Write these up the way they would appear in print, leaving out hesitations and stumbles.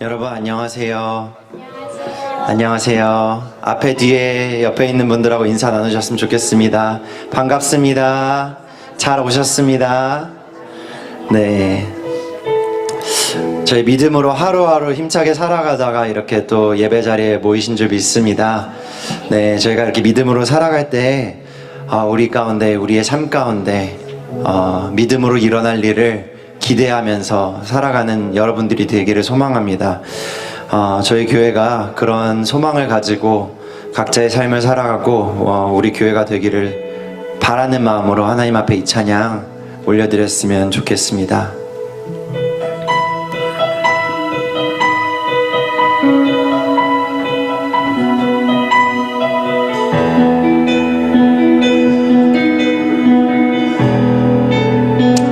여러분 안녕하세요. 안녕하세요. 앞에 뒤에 옆에 있는 분들하고 인사 나누셨으면 좋겠습니다. 반갑습니다. 잘 오셨습니다. 네. 저희 믿음으로 하루하루 힘차게 살아가다가 이렇게 또 예배 자리에 모이신 줄 믿습니다. 네, 저희가 이렇게 믿음으로 살아갈 때 우리 가운데, 우리의 삶 가운데 믿음으로 일어날 일을 기대하면서 살아가는 여러분들이 되기를 소망합니다. 저희 교회가 그런 소망을 가지고 각자의 삶을 살아가고 우리 교회가 되기를 바라는 마음으로 하나님 앞에 이 찬양 올려드렸으면 좋겠습니다.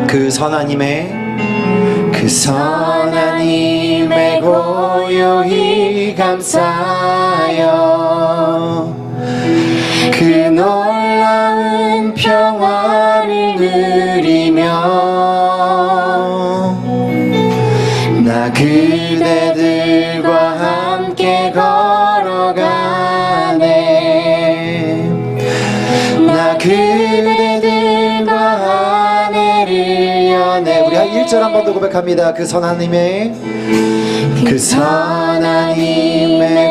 그 선하님의 고요히 감사하여 그 놀라운 평화를 누리며 나 그대들과 함께 걸어가네. 나 그대들과 하늘을 여네. 우리 한 1절 한 번 더 고백합니다. 그 선하님의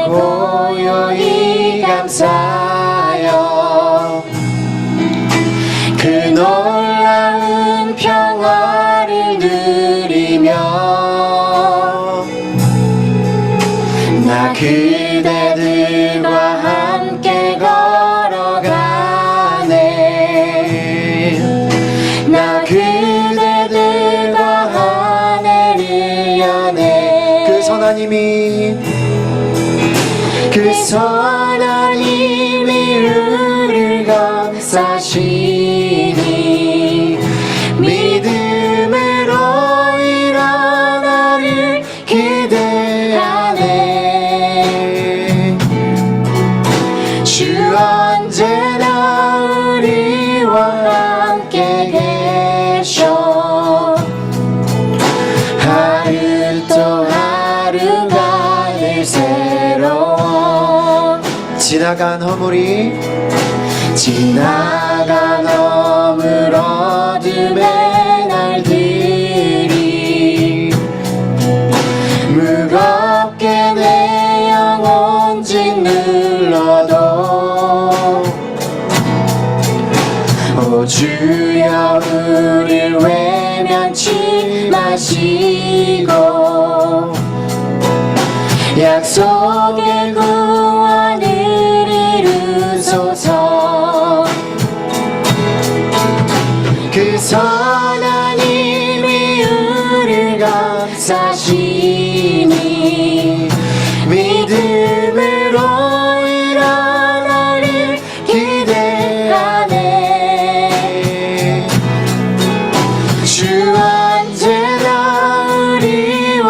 고요히 감사하여 그 놀라운 평화를 누리며 나 그대들과 함께 걸어가네. 나 그대들과 하늘을 여네. 그 선하님이 우리를 감싸시니 믿음으로 일어나를 기대하네. 주 언제나 우리와 함께 계셔 하루 또 하루가 늘 새로워. 지나간 허물 어둠의 날들이 무겁게 내 영혼 짓눌러도 오 주여 우릴 외면치 마시고 약속의 구원을 이루소서. 그 선하님이 우릴 감싸시니 믿음으로 일어나를 기대하네. 주 언제나 우리와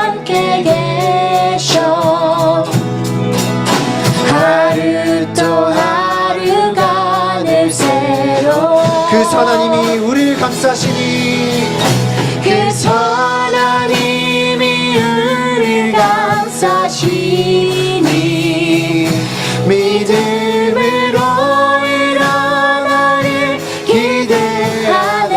함께 계셔 하루 또 하루가 늘 새로워. 그 선하님이 우리를 감싸시니 그 선하님이 우리를 감싸시니 믿음으로 일어나를 기대하네.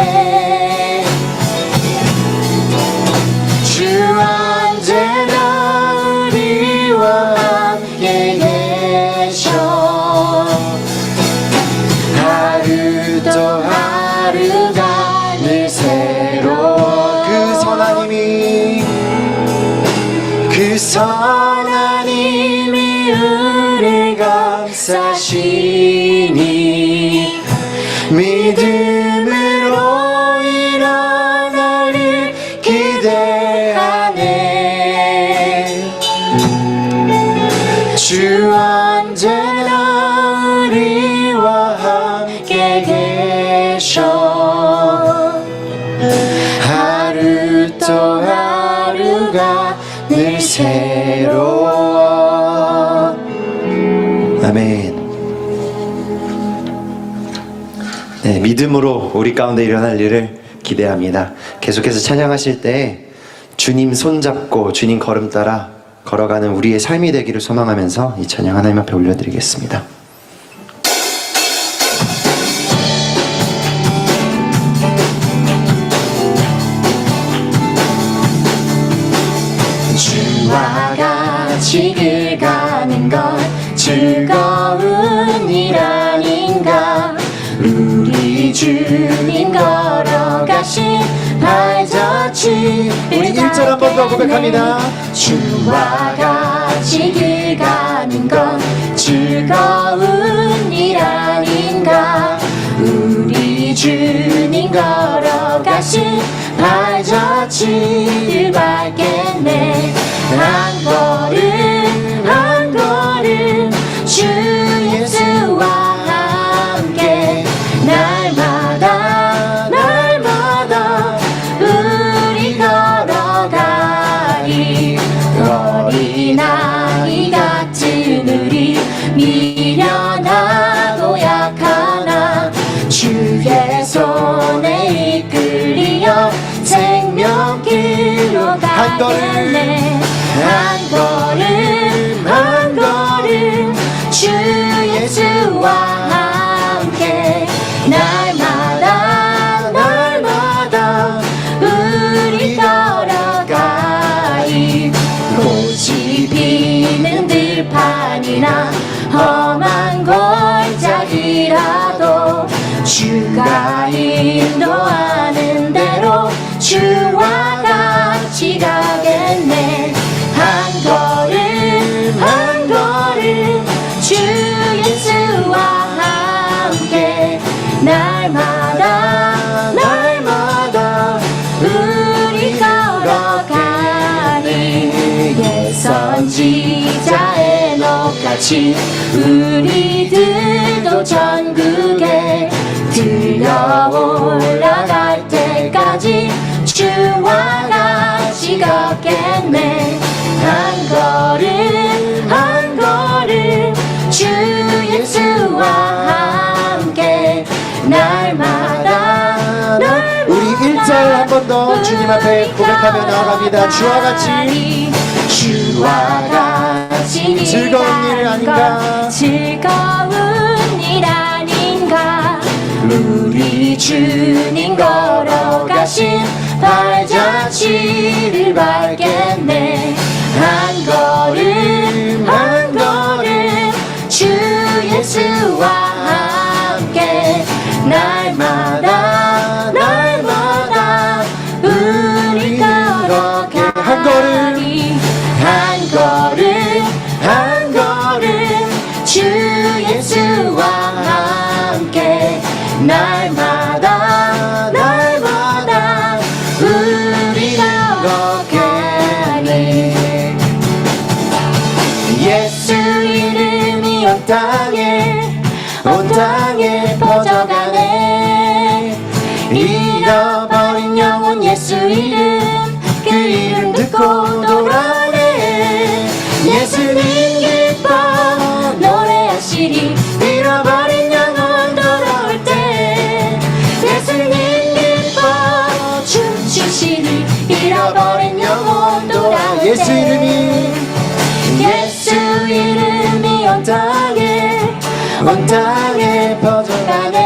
주 언제나 우리와 함께 계셔 하루 또 하루가 늘 새로워. 그 선하님이 우리를 감싸시니 믿음으로 일어나를 기대하네. 주 언제나 우리와 함께 계셔 하루 또 하루가 늘 새로워. 아멘. 네, 믿음으로 우리 가운데 일어날 일을 기대합니다. 계속해서 찬양하실 때 주님 손잡고 주님 걸음 따라 걸어가는 우리의 삶이 되기를 소망하면서 이 찬양 하나님 앞에 올려드리겠습니다. 주와 같이 길 가는 것 즐거운 일 아닌가. 우리 주님 걸어가신 발자취 우리 1절 한 번 더 고백합니다. 주와 같이 길 가는 건 즐거운 일 아닌가. 우리 주님 걸어가신 발자취를 밟겠네. 한 걸음 한 걸음 주 예수와 함께 날마다 날마다 우리 걸어가리. 어린아이 같은 우리 미련하고 약하나 주의 손에 이끌리어 생명길로 가겠네. 한 걸음 한 걸음 주 예수와 함께 날마다 날마다 우리 걸어가리. 꽃이 피는 들판이나 험한 골짜기라도 주가 인도하는 대로 주와 같이 가겠네. 한 걸음 한 걸음 주 예수와 함께 날마다 날마다 우리 걸어가니. 예 선지자의 녹같이 우리들도 전국에 들려 올라갈 때까지 주와 같이 걷겠네. 한 걸음 한 걸음 주 예수와 함께 날마다 날마다 우리 1절 한 번 더 주님 앞에 고백하며 나아갑니다. 주와 같이 즐거운 일 아닌가. 즐거운 일 아닌가. 우리 주님 걸어가신 발자취를 밟겠네. 한 걸음 한 걸음 주 예수와 함께 날마다 날마다 우리 걸어가리. 한 걸음 한 걸음 한 걸음 주 예수와 함께 날마다 날마다 우리 걸어가리. 예수 이름이 온 땅에 퍼져가네. 잃어버린 영혼 예수 이름 그 이름 듣고 돌아오네. 예수님 기뻐 노래하시리. 잃어버린 영혼 돌아올 때 예수님 기뻐 춤추시리. 잃어버린 영혼 돌아올 때 예수 이름이 온 땅에 퍼져가네.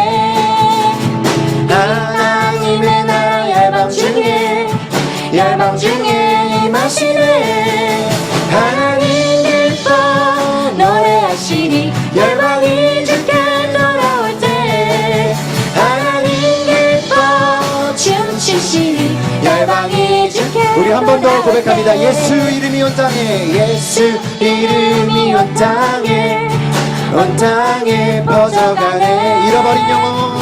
하나님의 나라 열방 중에 임하시네. 하나님 기뻐 노래하시리. 열방이 주께 돌아올 때 하나님 기뻐 춤추시리. 열방이 주께 우리 한 번 더 고백합니다. 예수 이름이 온 땅에 예수 이름이 온 땅에 퍼져가네. 잃어버린 영혼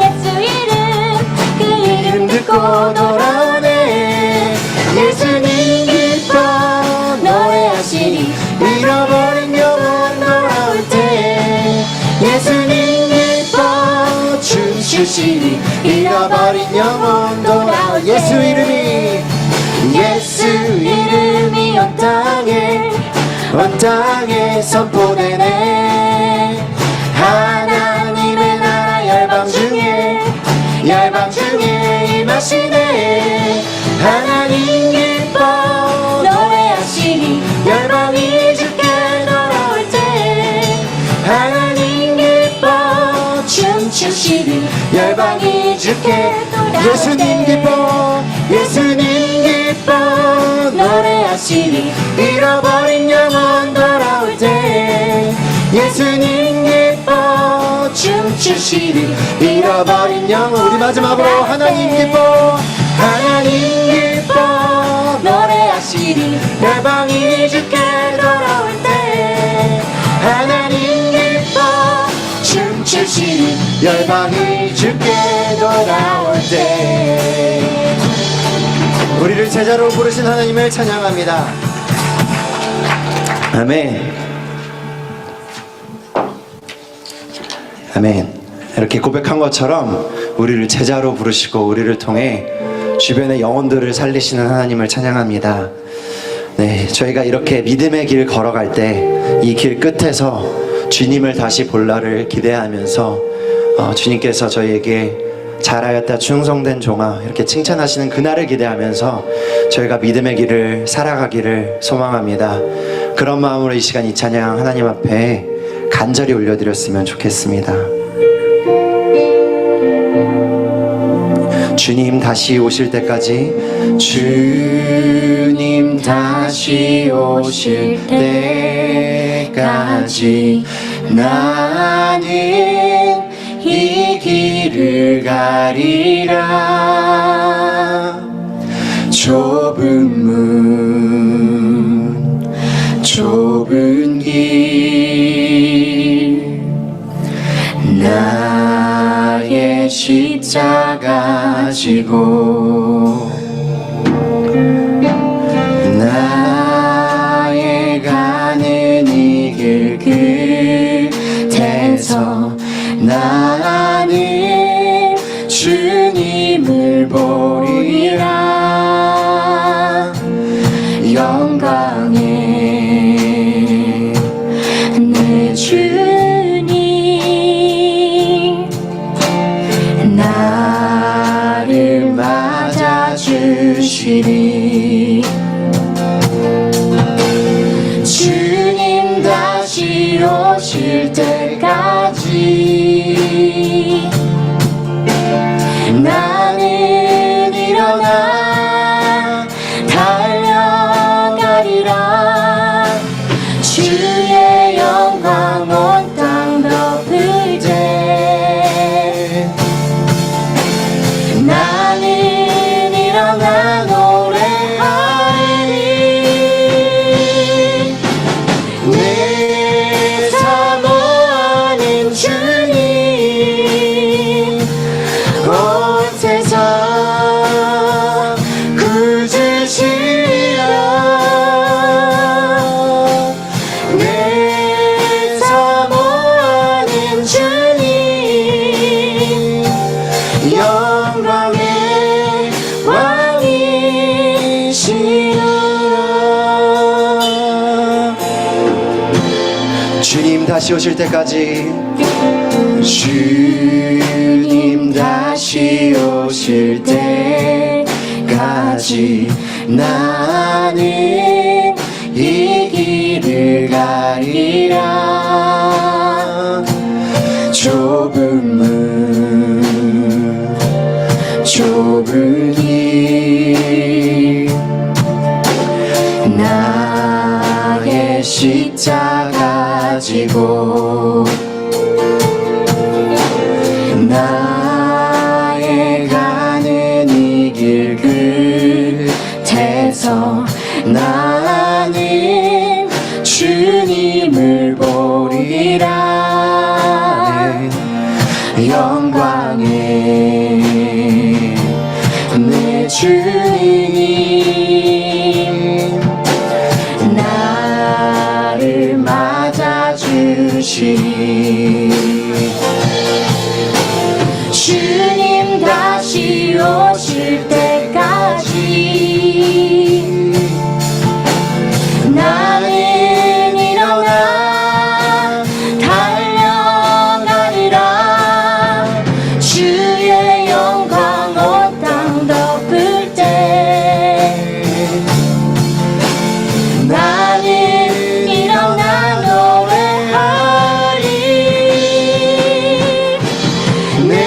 예수 이름 그 이름 듣고 돌아오네. 예수님 기뻐 노래하시리. 잃어버린 영혼 돌아올 때 예수님 기뻐 춤추시리. 잃어버린 영혼 돌아올 때 예수 이름이 온 땅에 선포되네. 하나님의 나라 열방 중에 임하시네. 춤추시리 열방이 주께 예수님 기뻐 예수님 기뻐 노래하시리 잃어버린 영혼 돌아올 때 예수님 기뻐 춤추시리 잃어버린 영혼 우리 마지막으로 하나님 기뻐 하나님 기뻐 노래하시리 열방이 주께 돌아올 때 하나님 기뻐 춤추시리 열방이 주께 돌아올 때 우리를 제자로 부르신 하나님을 찬양합니다. 아멘. 아멘. 이렇게 고백한 것처럼 우리를 제자로 부르시고 우리를 통해 주변의 영혼들을 살리시는 하나님을 찬양합니다. 네, 저희가 이렇게 믿음의 길 걸어갈 때 이 길 끝에서 주님을 다시 볼 날을 기대하면서 주님께서 저희에게 잘하였다 충성된 종아 이렇게 칭찬하시는 그날을 기대하면서 저희가 믿음의 길을 살아가기를 소망합니다. 그런 마음으로 이 시간 이 찬양 하나님 앞에 간절히 올려드렸으면 좋겠습니다. 주님 다시 오실 때까지 주님 다시 오실 때까지 나는 이 길을 가리라 좁은 문 좁은 길 나의 십자가 지고 나의 가는 이 길 끝에서 나는 주님을 보리라 영광의 내 주님 나를 맞아주시리 주님 다시 오실 때까지 나는 일어나 달려가리라 주의 영광 온 땅 덮을 때 나는 일어나 노래하리니 내 사모하는 주님 온 세상 구주시려 내 사모하는 주님 영광의 왕이시라 주님 다시 오실 때까지 주님 다시 오실 때까지 나는 이 길을 가리라 좁은 문 좁은 길 나의 십자가 지고 나의 가는 이 길 끝에서 나는 주님을 보리라 영광의 내 주님 나를 맞아주시리 주님 다시 오실 때까지 나는 일어나 달려가리라 주의 영광 온 땅 덮을 때 나는 일어나 노래하리 내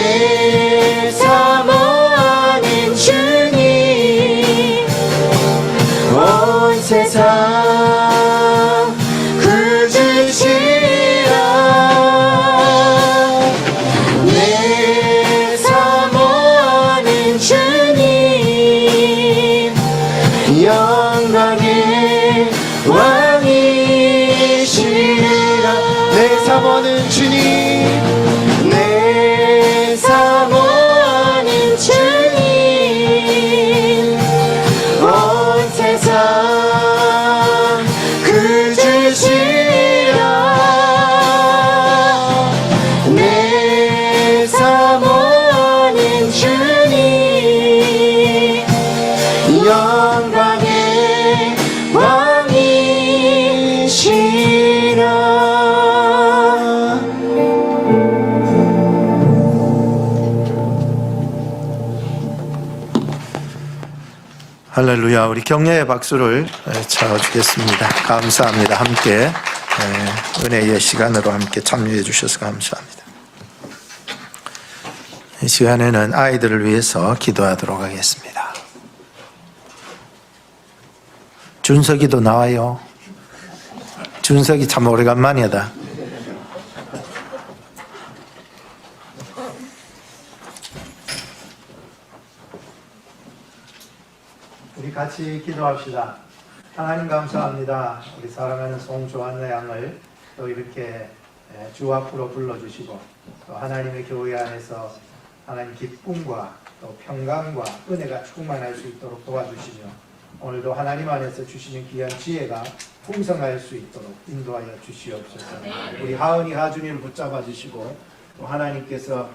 영광의 왕이시라. 내 사모하는 주님, 내 사모하는 주님, 온 세상 그 주시라. 내 사모하는 주님, 영광의 왕이시라. 할렐루야. 우리 격려의 박수를 쳐주겠습니다. 감사합니다. 함께 은혜의 시간으로 함께 참여해 주셔서 감사합니다. 이 시간에는 아이들을 위해서 기도하도록 하겠습니다. 준석이도 나와요. 준석이 참 오래간만이다. 우리 같이 기도합시다. 하나님 감사합니다. 우리 사랑하는 송조한나 양을 또 이렇게 주 앞으로 불러주시고 또 하나님의 교회 안에서 하나님 기쁨과 또 평강과 은혜가 충만할 수 있도록 도와주시며 오늘도 하나님 안에서 주시는 귀한 지혜가 풍성할 수 있도록 인도하여 주시옵소서. 우리 하은이 하준이를 붙잡아 주시고 또 하나님께서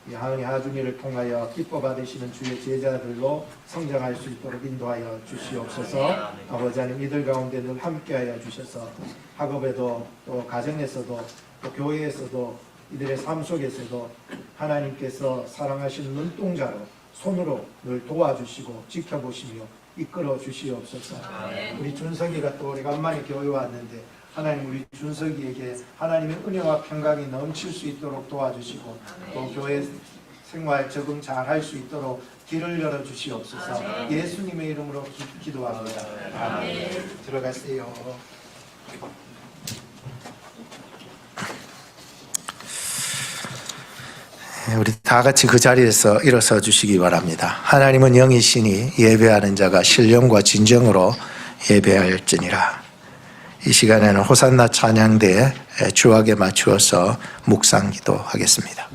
이 하은이 하준이를 통하여 기뻐 받으시는 주의 제자들로 성장할 수 있도록 인도하여 주시옵소서. 아버지 하나님 이들 가운데 늘 함께하여 주셔서 학업에도 또 가정에서도 또 교회에서도 이들의 삶 속에서도 하나님께서 사랑하시는 눈동자로 손으로 늘 도와주시고 지켜보시며 이끌어 주시옵소서. 우리 준석이가 또 오래간만에 교회 왔는데 하나님 우리 준석이에게 하나님의 은혜와 평강이 넘칠 수 있도록 도와주시고 또 교회 생활 적응 잘 할 수 있도록 길을 열어 주시옵소서. 예수님의 이름으로 기도합니다. 아멘. 들어가세요. 우리 다 같이 그 자리에서 일어서 주시기 바랍니다. 하나님은 영이시니 예배하는 자가 신령과 진정으로 예배할지니라. 이 시간에는 호산나 찬양대에 주악에 맞추어서 묵상 기도하겠습니다.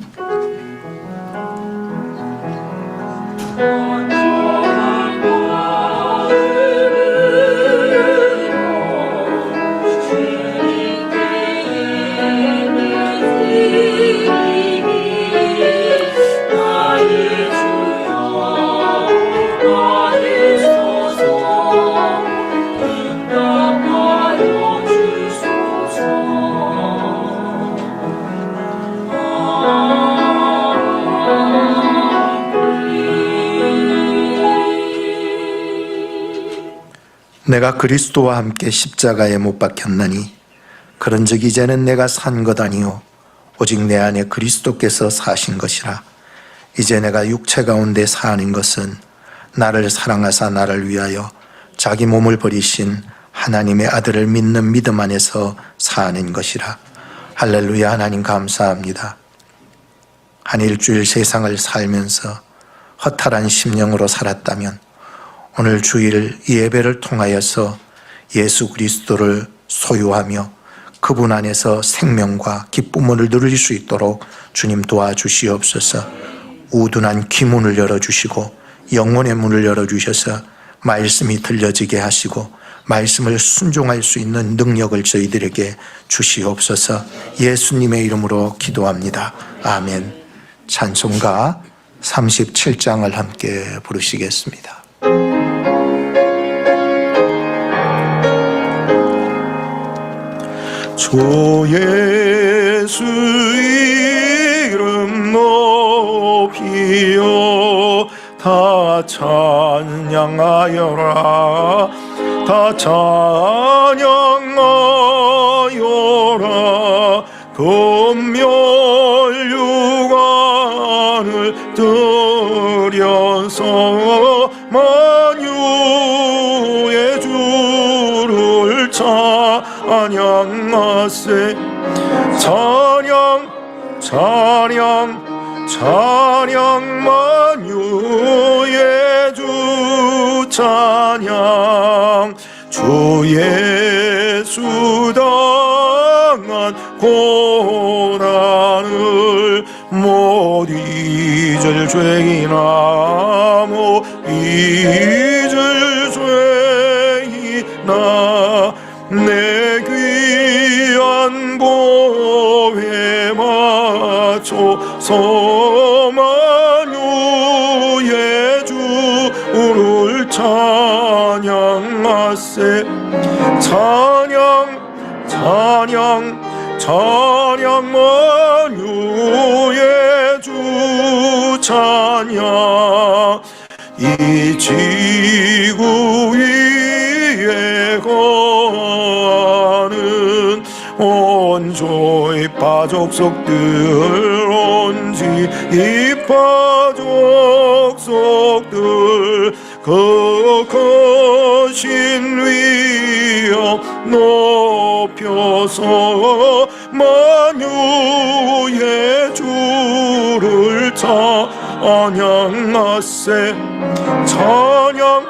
내가 그리스도와 함께 십자가에 못 박혔나니 그런즉 이제는 내가 산 것 아니요 오직 내 안에 그리스도께서 사신 것이라. 이제 내가 육체 가운데 사는 것은 나를 사랑하사 나를 위하여 자기 몸을 버리신 하나님의 아들을 믿는 믿음 안에서 사는 것이라. 할렐루야. 하나님 감사합니다. 한 일주일 세상을 살면서 허탈한 심령으로 살았다면 오늘 주일 예배를 통하여서 예수 그리스도를 소유하며 그분 안에서 생명과 기쁨을 누릴 수 있도록 주님 도와주시옵소서. 우둔한 귀문을 열어주시고 영혼의 문을 열어주셔서 말씀이 들려지게 하시고 말씀을 순종할 수 있는 능력을 저희들에게 주시옵소서. 예수님의 이름으로 기도합니다. 아멘. 찬송가 37장을 함께 부르시겠습니다. 주 예수 이름 높이어 다 찬양하여라. 다 찬양하여라. 금멸 육안을 들여서 만유의 주를 찬양하세. 찬양 찬양 찬양 만유의 주 찬양 주 예수 당한 고난을 못 잊을 죄이나 못 잊을 죄이나 내 귀한 보배 맞춰서 만유의 주를 찬양하세 찬양 찬양 찬양 만유의 주 찬양 이 지구 위에 거하는 온조의 파족속들 온지 파족속들 그 크신 위엄 높여서 만유의 주를 찬양하세 찬양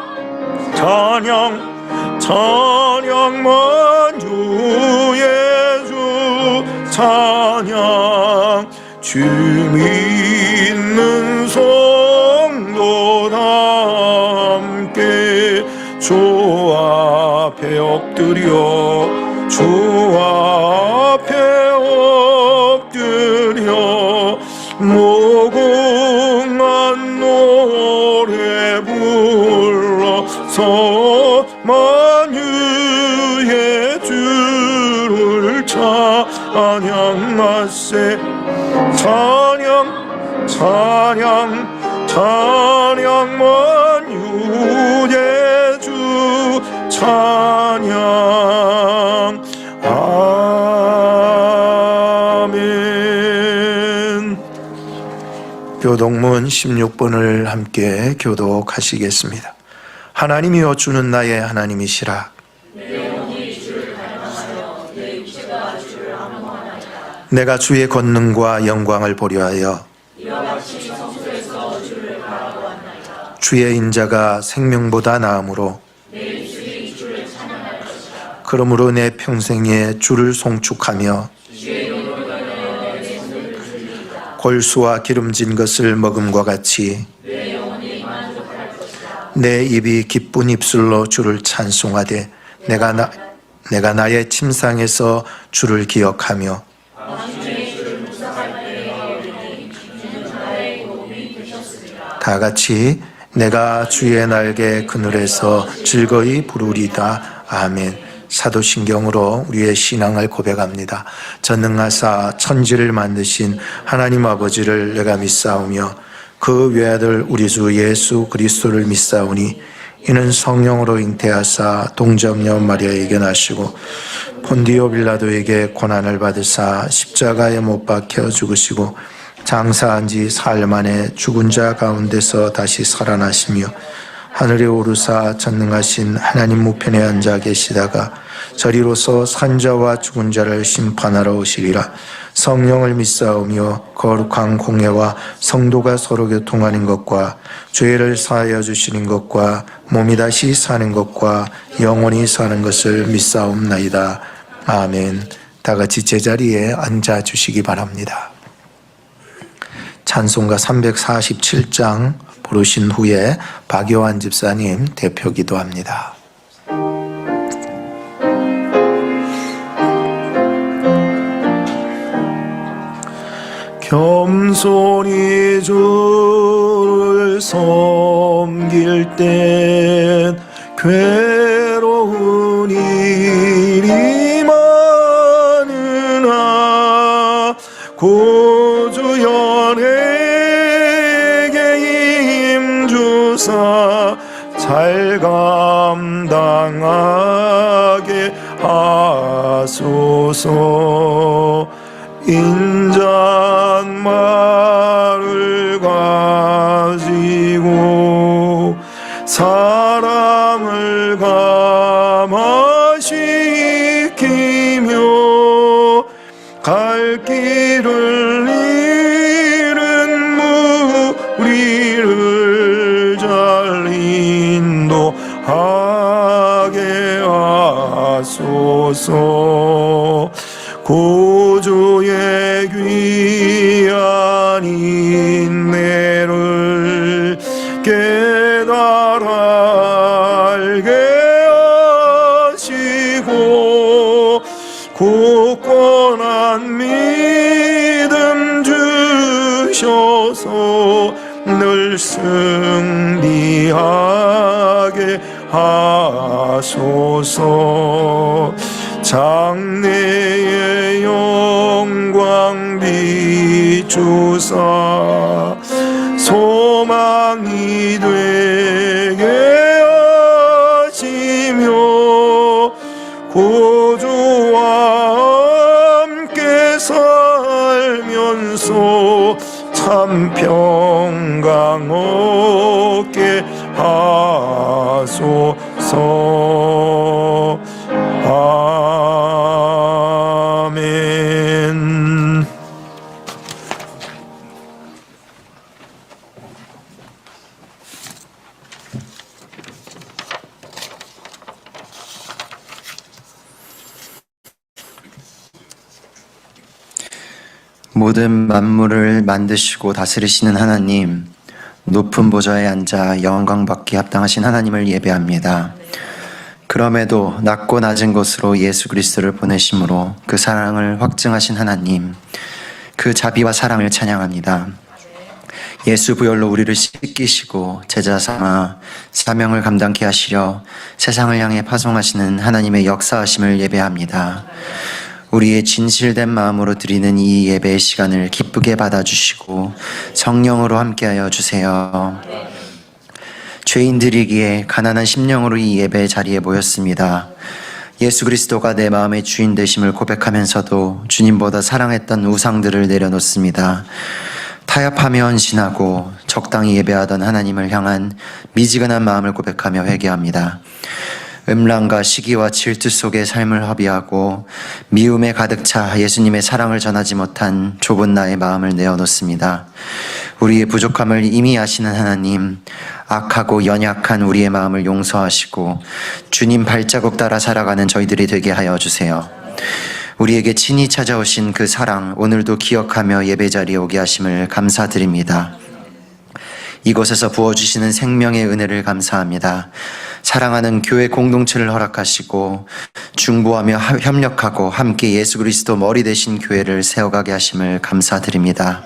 찬양 찬양 만유의 주 찬양 주 믿는 성도 다 함께 주 앞에 엎드려 주 앞에 엎드려 무궁한 노래 불러서 만유의 주를 찬양하세 찬양 찬양 찬양 만유의 주 찬양 아멘. 교동문 16번을 함께 교독하시겠습니다. 하나님이여 주는 나의 하나님이시라. 내가 주의 권능과 영광을 보려 하여 주의 인자가 생명보다 나음으로 그러므로 내 평생에 주를 송축하며 골수와 기름진 것을 먹음과 같이 내 입이 기쁜 입술로 주를 찬송하되 내가 나의 침상에서 주를 기억하며 다 같이 내가 주의 날개 그늘에서 즐거이 부르리다. 아멘. 사도신경으로 우리의 신앙을 고백합니다. 전능하사 천지를 만드신 하나님 아버지를 내가 믿사오며 그 외아들 우리 주 예수 그리스도를 믿사오니 이는 성령으로 잉태하사 동정녀 마리아에게 나시고 본디오 빌라도에게 고난을 받으사 십자가에 못 박혀 죽으시고 장사한 지 사흘 만에 죽은 자 가운데서 다시 살아나시며 하늘에 오르사 전능하신 하나님 우편에 앉아 계시다가 저리로서 산자와 죽은 자를 심판하러 오시리라. 성령을 믿사오며 거룩한 공예와 성도가 서로 교통하는 것과 죄를 사하여 주시는 것과 몸이 다시 사는 것과 영원히 사는 것을 믿사옵나이다. 아멘. 다 같이 제자리에 앉아 주시기 바랍니다. 찬송가 347장 부르신 후에 박요한 집사님 대표 기도합니다. 겸손히 주를 섬길 땐 괴로운 일이 많으나 구주 연에게 힘주사 잘 감당하게 하소서. 인자말을 가지고 사람을 감화시키며 갈 길을 잃은 무리를 잘 인도하여 주소서. 구주의 귀한 인내를 깨달아 알게 하시고 굳건한 믿음 주셔서 늘 승리하게 하소서. 장래의 영광 비추사 소망이 되게 하시며 구주와 함께 살면서 참 평강 얻게 하소서. 아멘. 모든 만물을 만드시고 다스리시는 하나님, 높은 보좌에 앉아 영광 받기 합당하신 하나님을 예배합니다. 그럼에도 낮고 낮은 곳으로 예수 그리스도를 보내심으로 그 사랑을 확증하신 하나님, 그 자비와 사랑을 찬양합니다. 예수 부혈로 우리를 씻기시고 제자 삼아 사명을 감당케 하시려 세상을 향해 파송하시는 하나님의 역사하심을 예배합니다. 우리의 진실된 마음으로 드리는 이 예배의 시간을 기쁘게 받아주시고 성령으로 함께하여 주세요. 죄인들이기에 가난한 심령으로 이 예배 자리에 모였습니다. 예수 그리스도가 내 마음의 주인 되심을 고백하면서도 주님보다 사랑했던 우상들을 내려놓습니다. 타협하며 헌신하고 적당히 예배하던 하나님을 향한 미지근한 마음을 고백하며 회개합니다. 음란과 시기와 질투 속에 삶을 허비하고 미움에 가득 차 예수님의 사랑을 전하지 못한 좁은 나의 마음을 내어놓습니다. 우리의 부족함을 이미 아시는 하나님, 악하고 연약한 우리의 마음을 용서하시고 주님 발자국 따라 살아가는 저희들이 되게 하여 주세요. 우리에게 친히 찾아오신 그 사랑, 오늘도 기억하며 예배자리에 오게 하심을 감사드립니다. 이곳에서 부어주시는 생명의 은혜를 감사합니다. 사랑하는 교회 공동체를 허락하시고 중보하며 협력하고 함께 예수 그리스도 머리 되신 교회를 세워가게 하심을 감사드립니다.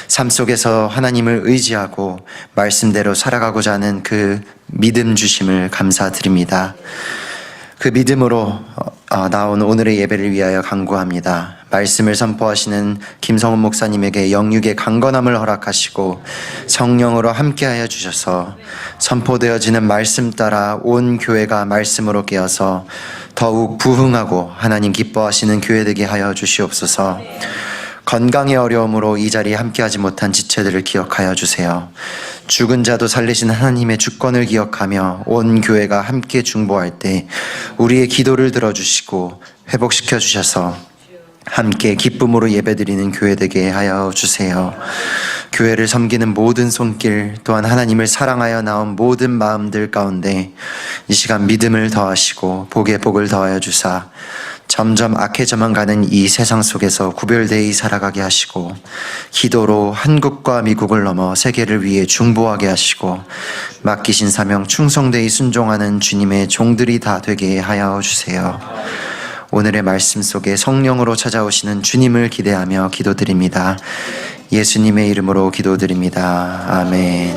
삶 속에서 하나님을 의지하고 말씀대로 살아가고자 하는 그 믿음 주심을 감사드립니다. 그 믿음으로 나온 오늘의 예배를 위하여 간구합니다. 말씀을 선포하시는 김성훈 목사님에게 영육의 강건함을 허락하시고 성령으로 함께하여 주셔서 선포되어지는 말씀 따라 온 교회가 말씀으로 깨어서 더욱 부흥하고 하나님 기뻐하시는 교회 되게 하여 주시옵소서. 건강의 어려움으로 이 자리에 함께하지 못한 지체들을 기억하여 주세요. 죽은 자도 살리신 하나님의 주권을 기억하며 온 교회가 함께 중보할 때 우리의 기도를 들어주시고 회복시켜 주셔서 함께 기쁨으로 예배드리는 교회 되게 하여 주세요. 교회를 섬기는 모든 손길 또한 하나님을 사랑하여 나온 모든 마음들 가운데 이 시간 믿음을 더하시고 복에 복을 더하여 주사 점점 악해져만 가는 이 세상 속에서 구별되이 살아가게 하시고 기도로 한국과 미국을 넘어 세계를 위해 중보하게 하시고 맡기신 사명 충성되이 순종하는 주님의 종들이 다 되게 하여 주세요. 오늘의 말씀 속에 성령으로 찾아오시는 주님을 기대하며 기도드립니다. 예수님의 이름으로 기도드립니다. 아멘.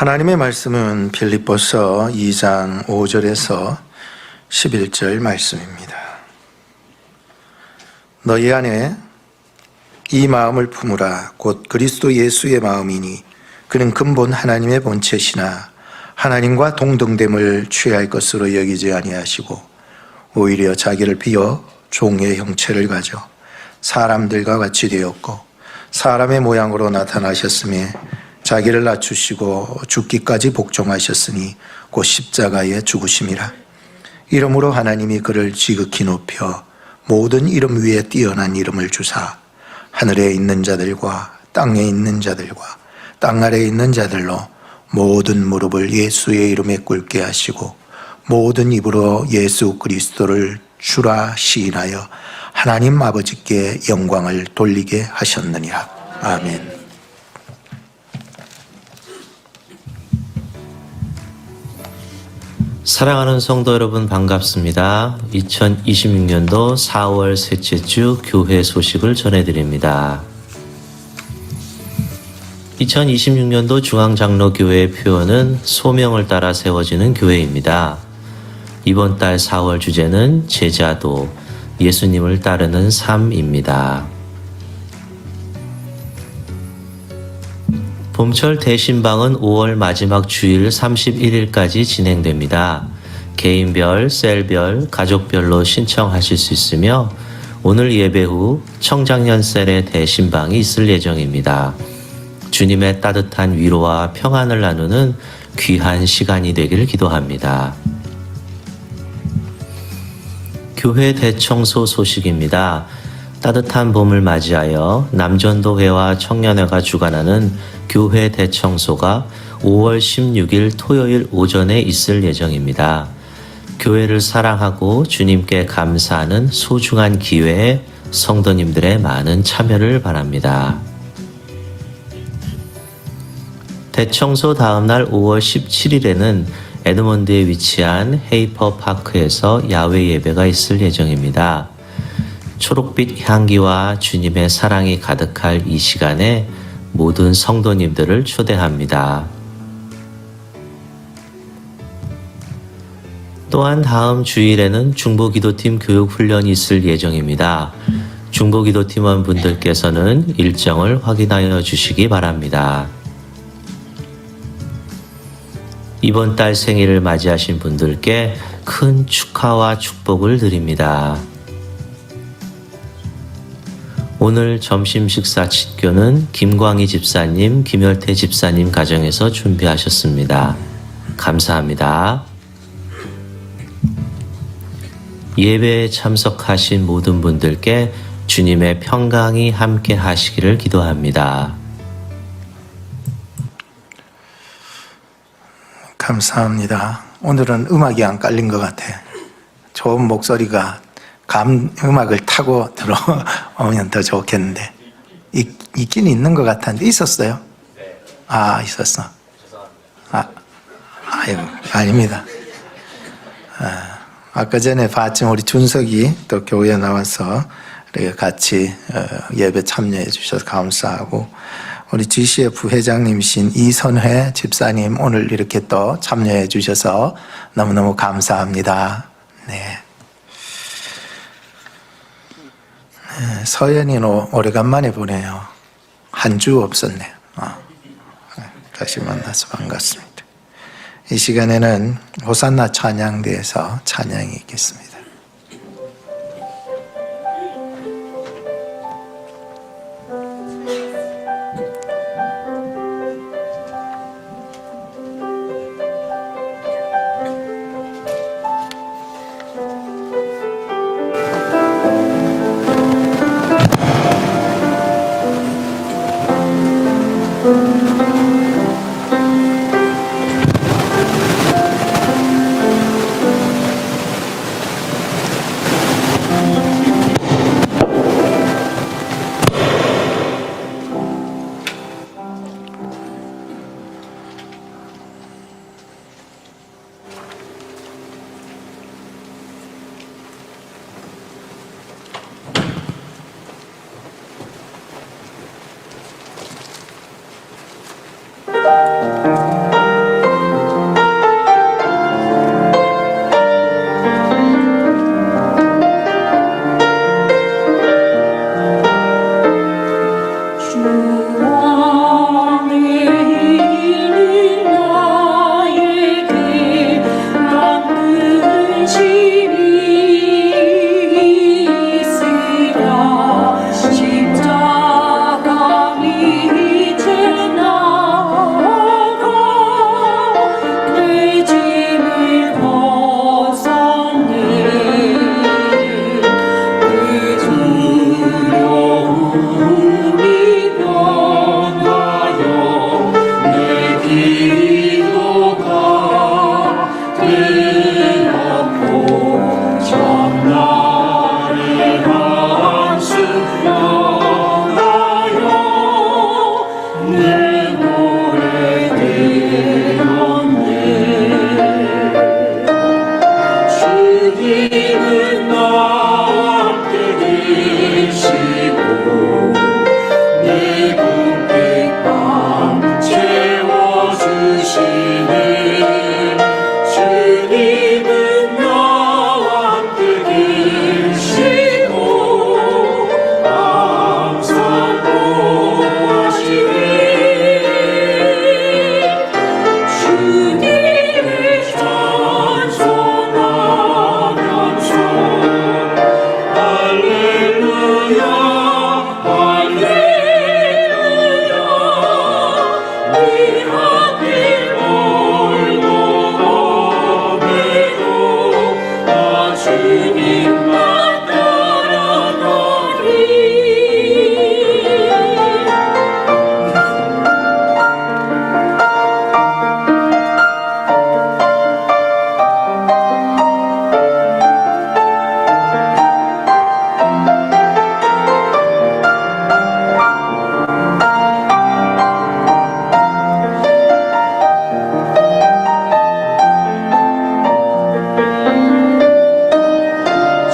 하나님의 말씀은 빌립보서 2장 5절에서 11절 말씀입니다. 너희 안에 이 마음을 품으라 곧 그리스도 예수의 마음이니 그는 근본 하나님의 본체시나 하나님과 동등됨을 취할 것으로 여기지 아니하시고 오히려 자기를 비어 종의 형체를 가져 사람들과 같이 되었고 사람의 모양으로 나타나셨으며 자기를 낮추시고 죽기까지 복종하셨으니 곧 십자가에 죽으심이라. 이러므로 하나님이 그를 지극히 높여 모든 이름 위에 뛰어난 이름을 주사 하늘에 있는 자들과 땅에 있는 자들과 땅 아래에 있는 자들로 모든 무릎을 예수의 이름에 꿇게 하시고 모든 입으로 예수 그리스도를 주라 시인하여 하나님 아버지께 영광을 돌리게 하셨느니라. 아멘. 사랑하는 성도 여러분 반갑습니다. 2026년도 4월 셋째 주 교회 소식을 전해드립니다. 2026년도 중앙장로교회의 표어는 소명을 따라 세워지는 교회입니다. 이번 달 4월 주제는 제자도, 예수님을 따르는 삶입니다. 봄철 대신방은 5월 마지막 주일 31일까지 진행됩니다. 개인별, 셀별, 가족별로 신청하실 수 있으며 오늘 예배 후 청장년 셀의 대신방이 있을 예정입니다. 주님의 따뜻한 위로와 평안을 나누는 귀한 시간이 되기를 기도합니다. 교회 대청소 소식입니다. 따뜻한 봄을 맞이하여 남전도회와 청년회가 주관하는 교회 대청소가 5월 16일 토요일 오전에 있을 예정입니다. 교회를 사랑하고 주님께 감사하는 소중한 기회에 성도님들의 많은 참여를 바랍니다. 대청소 다음 날 5월 17일에는 에드먼드에 위치한 헤이퍼 파크에서 야외 예배가 있을 예정입니다. 초록빛 향기와 주님의 사랑이 가득할 이 시간에 모든 성도님들을 초대합니다. 또한 다음 주일에는 중보기도팀 교육훈련이 있을 예정입니다. 중보기도팀원 분들께서는 일정을 확인하여 주시기 바랍니다. 이번 달 생일을 맞이하신 분들께 큰 축하와 축복을 드립니다. 오늘 점심 식사 친교는 김광희 집사님, 김열태 집사님 가정에서 준비하셨습니다. 감사합니다. 예배에 참석하신 모든 분들께 주님의 평강이 함께 하시기를 기도합니다. 감사합니다. 오늘은 음악이 안 깔린 것 같아. 좋은 목소리가 음악을 타고 들어오면 더 좋겠는데. 있긴 있는 것 같았는데 있었어요? 아, 있었어. 아유, 아닙니다. 아까 전에 봤지만 우리 준석이 또 교회에 나와서 이렇게 같이 예배 참여해 주셔서 감사하고, 우리 GCF 회장님이신 이선회 집사님 오늘 이렇게 또 참여해 주셔서 너무너무 감사합니다. 네. 서연이는 오래간만에 보네요. 한 주 없었네요. 다시 만나서 반갑습니다. 이 시간에는 호산나 찬양대에서 찬양이 있겠습니다. 주 안에 오시네 주님은 나와 함께 계시고 항상 보호하시네 주님을 찬송하면서 할렐루야 할렐루야 네 앞길 멀고 험해도 나 주님만 따라가리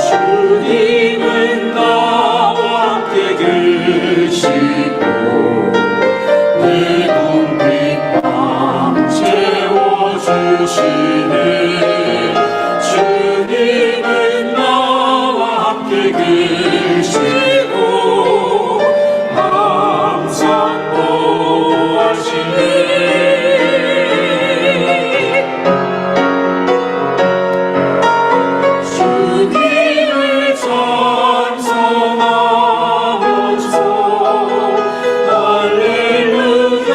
주님은 나와 함께 계시고 내 눈빛 밤 채워주시네 주님은 나와 함께 계시고 항상 보호하시네 주님을 찬송하면서 할렐루야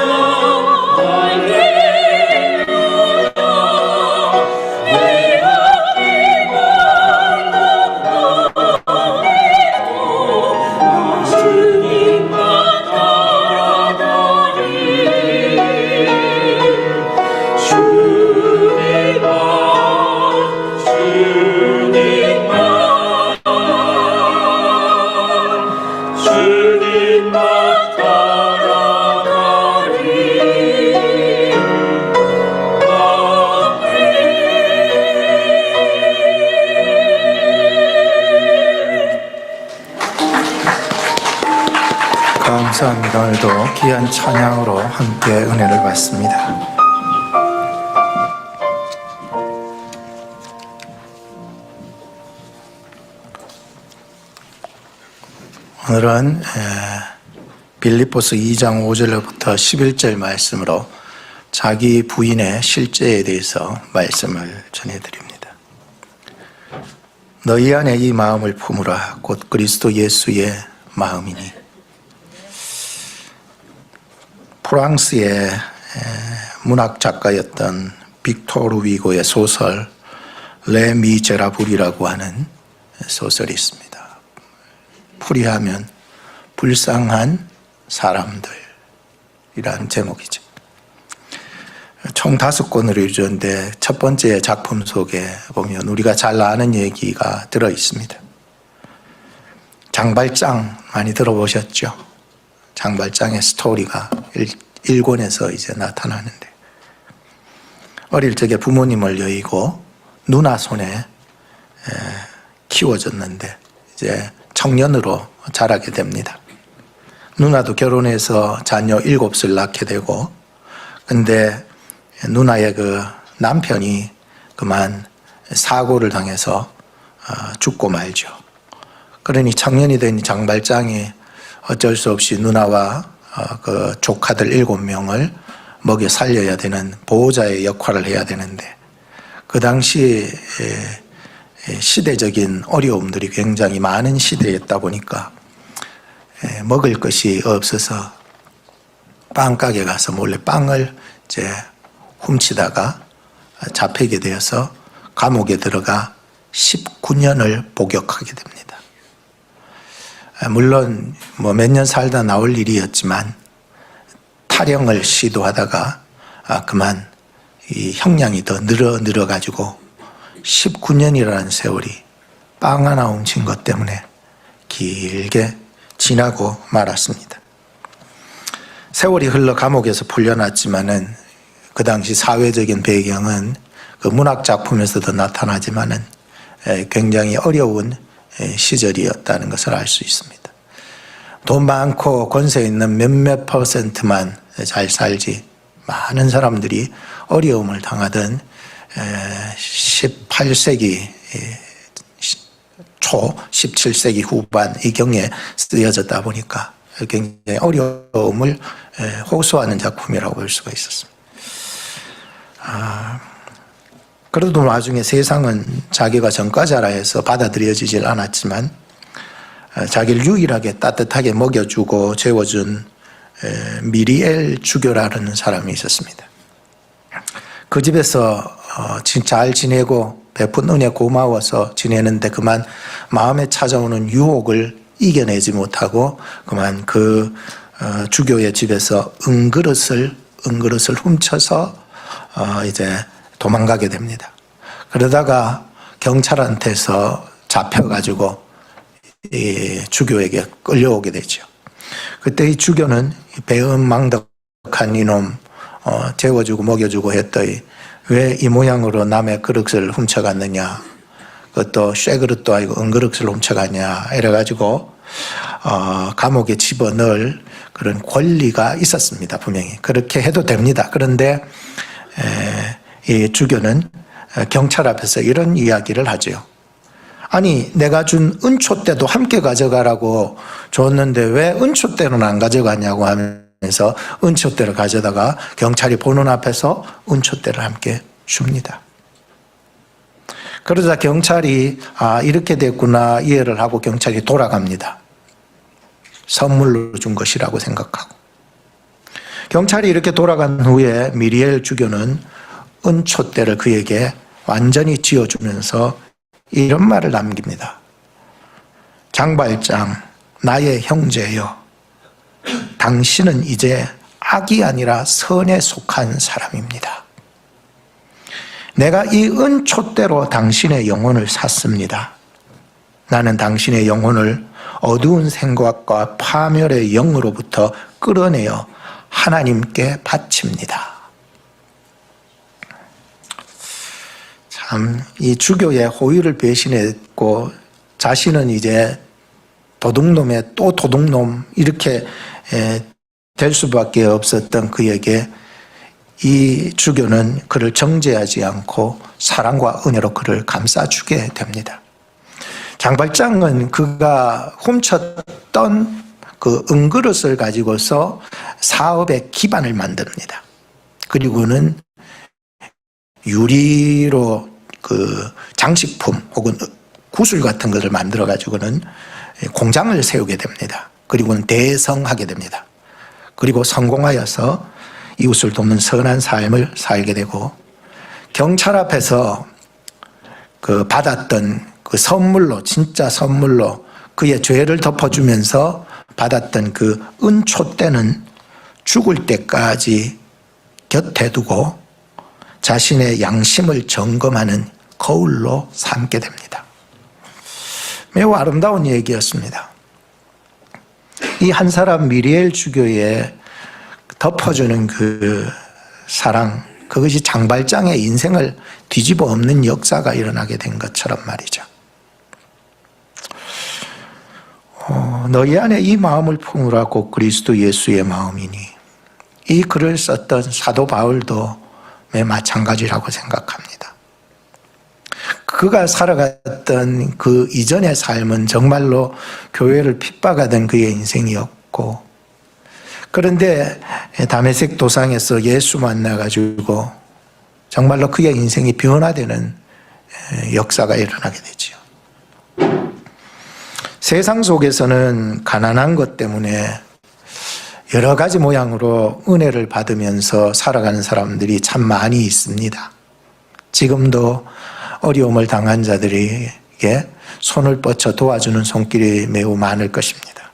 할렐루야 내 앞이 멀고 험해도 나 주님만 따라가리 주님만 주님만 따라가리 감사합니다. 오늘도 귀한 찬양으로 함께 은혜를 받습니다. 오늘은 빌립보서 2장 5절부터 11절 말씀으로 자기 부인의 실제에 대해서 말씀을 전해드립니다. 너희 안에 이 마음을 품으라 곧 그리스도 예수의 마음이니. 프랑스의 문학 작가였던 빅토르 위고의 소설 레 미제라블이라고 하는 소설이 있습니다. 풀이하면 불쌍한 사람들이라는 제목이죠. 총 5권으로 이루어졌는데 첫 번째 작품 속에 보면 우리가 잘 아는 얘기가 들어 있습니다. 장발장 많이 들어보셨죠? 장발장의 스토리가 1권에서 이제 나타나는데 어릴 적에 부모님을 여의고 누나 손에 키워졌는데 이제 청년으로 자라게 됩니다. 누나도 결혼해서 자녀 7을 낳게 되고 근데 누나의 그 남편이 그만 사고를 당해서 죽고 말죠. 그러니 청년이 된 장발장이 어쩔 수 없이 누나와 그 조카들 7명을 먹여 살려야 되는 보호자의 역할을 해야 되는데 그 당시 시대적인 어려움들이 굉장히 많은 시대였다 보니까 먹을 것이 없어서 빵가게 가서 몰래 빵을 이제 훔치다가 잡히게 되어서 감옥에 들어가 19년을 복역하게 됩니다. 물론 뭐 몇 년 살다 나올 일이었지만 탈영을 시도하다가 그만 이 형량이 더 늘어가지고 19년이라는 세월이 빵 하나 훔친 것 때문에 길게 지나고 말았습니다. 세월이 흘러 감옥에서 풀려났지만은 그 당시 사회적인 배경은 그 문학 작품에서도 나타나지만은 굉장히 어려운 시절이었다는 것을 알 수 있습니다. 돈 많고 권세 있는 몇몇 퍼센트만 잘 살지 많은 사람들이 어려움을 당하던 18세기 초 17세기 후반 이 경에 쓰여졌다 보니까 굉장히 어려움을 호소하는 작품이라고 볼 수가 있었습니다. 그래도 나중에 세상은 자기가 전과자라 해서 받아들여지질 않았지만 자기를 유일하게 따뜻하게 먹여주고 재워준 미리엘 주교라는 사람이 있었습니다. 그 집에서 잘 지내고 베푼 은혜 고마워서 지내는데 그만 마음에 찾아오는 유혹을 이겨내지 못하고 그만 그 주교의 집에서 은그릇을 훔쳐서 이제 도망가게 됩니다. 그러다가 경찰한테서 잡혀가지고 이 주교에게 끌려오게 되죠. 그때 이 주교는 배은망덕한 이놈 재워주고 먹여주고 했더니 왜 이 모양으로 남의 그릇을 훔쳐갔느냐, 그것도 쇠 그릇도 아니고 은그릇을 훔쳐갔냐 이래가지고 감옥에 집어넣을 그런 권리가 있었습니다. 분명히 그렇게 해도 됩니다. 그런데 이 주교는 경찰 앞에서 이런 이야기를 하죠. 아니 내가 준 은촛대도 함께 가져가라고 줬는데 왜 은촛대는 안 가져가냐고 하면서 은촛대를 가져다가 경찰이 보는 앞에서 은촛대를 함께 줍니다. 그러자 경찰이 이렇게 됐구나 이해를 하고 경찰이 돌아갑니다. 선물로 준 것이라고 생각하고. 경찰이 이렇게 돌아간 후에 미리엘 주교는 은촛대를 그에게 완전히 쥐어주면서 이런 말을 남깁니다. 장발장, 나의 형제여, 당신은 이제 악이 아니라 선에 속한 사람입니다. 내가 이 은촛대로 당신의 영혼을 샀습니다. 나는 당신의 영혼을 어두운 생각과 파멸의 영으로부터 끌어내어 하나님께 바칩니다. 참, 이 주교의 호의를 배신했고 자신은 이제 도둑놈의 또 도둑놈 이렇게 될 수밖에 없었던 그에게 이 주교는 그를 정죄하지 않고 사랑과 은혜로 그를 감싸주게 됩니다. 장발장은 그가 훔쳤던 그 은그릇을 가지고서 사업의 기반을 만듭니다. 그리고는 유리로 그 장식품 혹은 구슬 같은 것을 만들어 가지고는 공장을 세우게 됩니다. 그리고는 대성하게 됩니다. 그리고 성공하여서 이웃을 돕는 선한 삶을 살게 되고 경찰 앞에서 그 받았던 그 선물로 진짜 선물로 그의 죄를 덮어주면서 받았던 그 은촛대는 죽을 때까지 곁에 두고 자신의 양심을 점검하는 거울로 삼게 됩니다. 매우 아름다운 얘기였습니다. 이 한 사람 미리엘 주교의 덮어주는 그 사랑, 그것이 장발장의 인생을 뒤집어 엎는 역사가 일어나게 된 것처럼 말이죠. 너희 안에 이 마음을 품으라고 그리스도 예수의 마음이니, 이 글을 썼던 사도 바울도 매 마찬가지라고 생각합니다. 그가 살아갔던 그 이전의 삶은 정말로 교회를 핍박하던 그의 인생이었고, 그런데 다메섹 도상에서 예수 만나가지고 정말로 그의 인생이 변화되는 역사가 일어나게 되죠. 세상 속에서는 가난한 것 때문에 여러 가지 모양으로 은혜를 받으면서 살아가는 사람들이 참 많이 있습니다. 지금도 어려움을 당한 자들에게 손을 뻗쳐 도와주는 손길이 매우 많을 것입니다.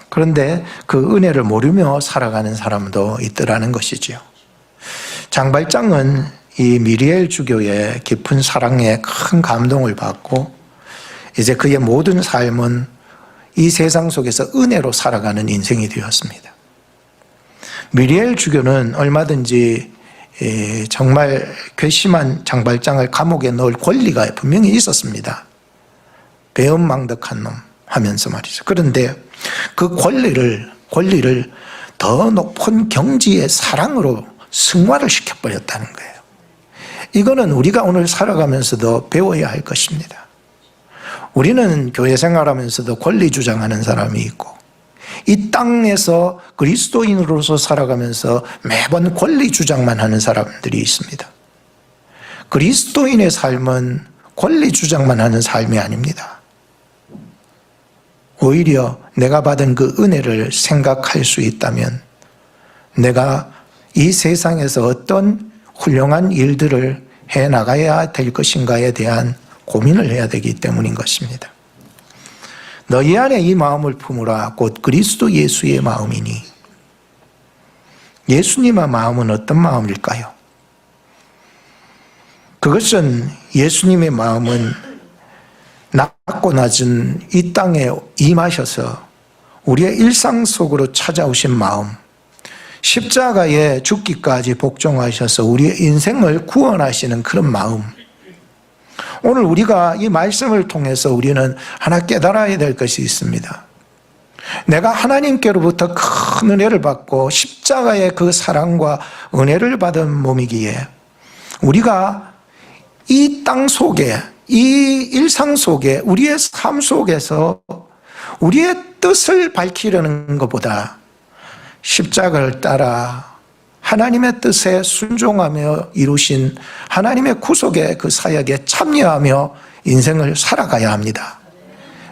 그런데 그 은혜를 모르며 살아가는 사람도 있더라는 것이지요. 장발장은 이 미리엘 주교의 깊은 사랑에 큰 감동을 받고 이제 그의 모든 삶은 이 세상 속에서 은혜로 살아가는 인생이 되었습니다. 미리엘 주교는 얼마든지 정말 괘씸한 장발장을 감옥에 넣을 권리가 분명히 있었습니다. 배은망덕한 놈 하면서 말이죠. 그런데 그 권리를 더 높은 경지의 사랑으로 승화를 시켜버렸다는 거예요. 이거는 우리가 오늘 살아가면서도 배워야 할 것입니다. 우리는 교회 생활하면서도 권리 주장하는 사람이 있고, 이 땅에서 그리스도인으로서 살아가면서 매번 권리 주장만 하는 사람들이 있습니다. 그리스도인의 삶은 권리 주장만 하는 삶이 아닙니다. 오히려 내가 받은 그 은혜를 생각할 수 있다면 내가 이 세상에서 어떤 훌륭한 일들을 해 나가야 될 것인가에 대한 고민을 해야 되기 때문인 것입니다. 너희 안에 이 마음을 품으라 곧 그리스도 예수의 마음이니. 예수님의 마음은 어떤 마음일까요? 그것은 예수님의 마음은 낮고 낮은 이 땅에 임하셔서 우리의 일상 속으로 찾아오신 마음, 십자가에 죽기까지 복종하셔서 우리의 인생을 구원하시는 그런 마음. 오늘 우리가 이 말씀을 통해서 우리는 하나 깨달아야 될 것이 있습니다. 내가 하나님께로부터 큰 은혜를 받고 십자가의 그 사랑과 은혜를 받은 몸이기에 우리가 이 땅 속에, 이 일상 속에, 우리의 삶 속에서 우리의 뜻을 밝히려는 것보다 십자가를 따라 하나님의 뜻에 순종하며 이루신 하나님의 구속의 그 사역에 참여하며 인생을 살아가야 합니다.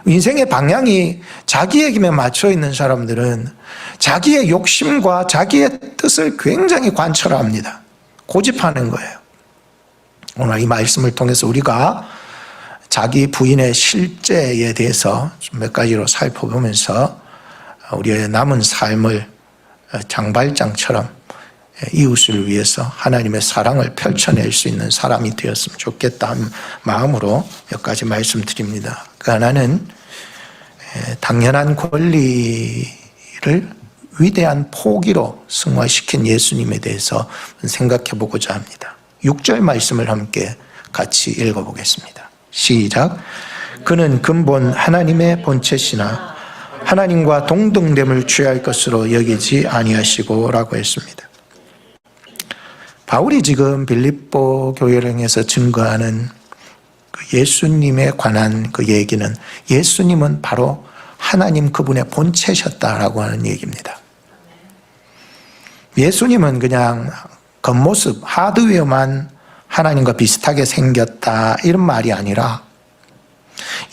인생의 방향이 자기에게만 맞춰 있는 사람들은 자기의 욕심과 자기의 뜻을 굉장히 관철합니다. 고집하는 거예요. 오늘 이 말씀을 통해서 우리가 자기 부인의 실제에 대해서 좀 몇 가지로 살펴보면서 우리의 남은 삶을 장발장처럼 이웃을 위해서 하나님의 사랑을 펼쳐낼 수 있는 사람이 되었으면 좋겠다 하는 마음으로 몇 가지 말씀드립니다. 그 하나는 당연한 권리를 위대한 포기로 승화시킨 예수님에 대해서 생각해 보고자 합니다. 6절 말씀을 함께 같이 읽어보겠습니다. 시작. 그는 근본 하나님의 본체시나 하나님과 동등됨을 취할 것으로 여기지 아니하시고 라고 했습니다. 바울이 지금 빌립보 교회를 향해서 증거하는 그 예수님에 관한 그 얘기는 예수님은 바로 하나님 그분의 본체셨다라고 하는 얘기입니다. 예수님은 그냥 겉모습, 하드웨어만 하나님과 비슷하게 생겼다 이런 말이 아니라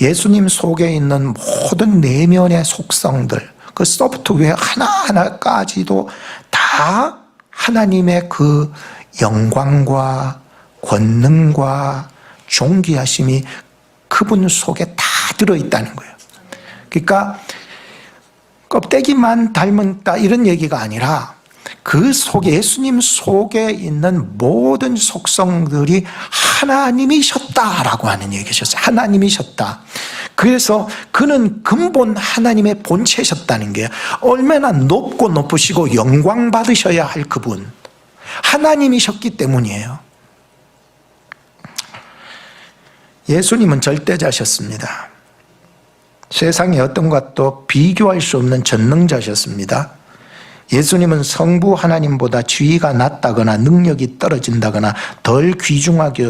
예수님 속에 있는 모든 내면의 속성들, 그 소프트웨어 하나하나까지도 다 하나님의 그 영광과 권능과 존귀하심이 그분 속에 다 들어있다는 거예요. 그러니까 껍데기만 닮았다 이런 얘기가 아니라 그 속에, 예수님 속에 있는 모든 속성들이 하나님이셨다라고 하는 얘기셨어요. 하나님이셨다. 그래서 그는 근본 하나님의 본체셨다는 게 얼마나 높고 높으시고 영광 받으셔야 할 그분, 하나님이셨기 때문이에요. 예수님은 절대자셨습니다. 세상의 어떤 것도 비교할 수 없는 전능자셨습니다. 예수님은 성부 하나님보다 지위가 낮다거나 능력이 떨어진다거나 덜 귀중하게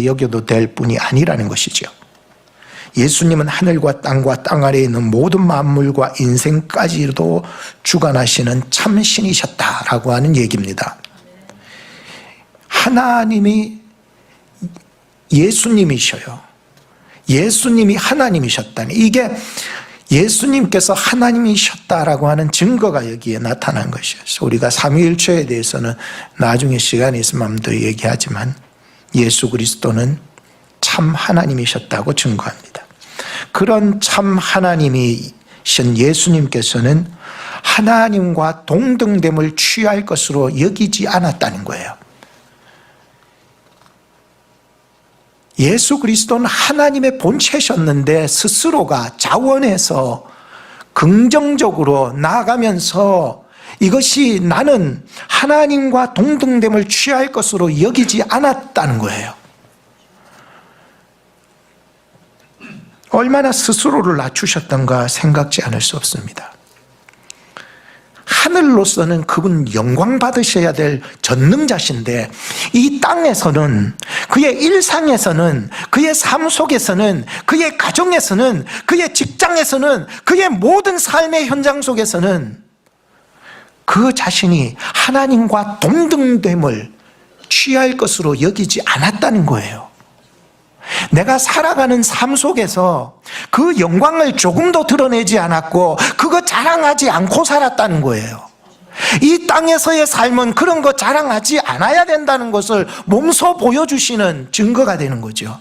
여겨도 될 뿐이 아니라는 것이죠. 예수님은 하늘과 땅과 땅 아래에 있는 모든 만물과 인생까지도 주관하시는 참신이셨다라고 하는 얘기입니다. 하나님이 예수님이셔요. 예수님이 하나님이셨다니, 이게 예수님께서 하나님이셨다라고 하는 증거가 여기에 나타난 것이었어요. 우리가 삼위일체에 대해서는 나중에 시간이 있으면 더 얘기하지만 예수 그리스도는 참 하나님이셨다고 증거합니다. 그런 참 하나님이신 예수님께서는 하나님과 동등됨을 취할 것으로 여기지 않았다는 거예요. 예수 그리스도는 하나님의 본체셨는데 스스로가 자원해서 긍정적으로 나아가면서 이것이 나는 하나님과 동등됨을 취할 것으로 여기지 않았다는 거예요. 얼마나 스스로를 낮추셨던가 생각지 않을 수 없습니다. 하늘로서는 그분 영광 받으셔야 될 전능자신데, 이 땅에서는, 그의 일상에서는, 그의 삶 속에서는, 그의 가정에서는, 그의 직장에서는, 그의 모든 삶의 현장 속에서는 그 자신이 하나님과 동등됨을 취할 것으로 여기지 않았다는 거예요. 내가 살아가는 삶 속에서 그 영광을 조금도 드러내지 않았고 그거 자랑하지 않고 살았다는 거예요. 이 땅에서의 삶은 그런 거 자랑하지 않아야 된다는 것을 몸소 보여주시는 증거가 되는 거죠.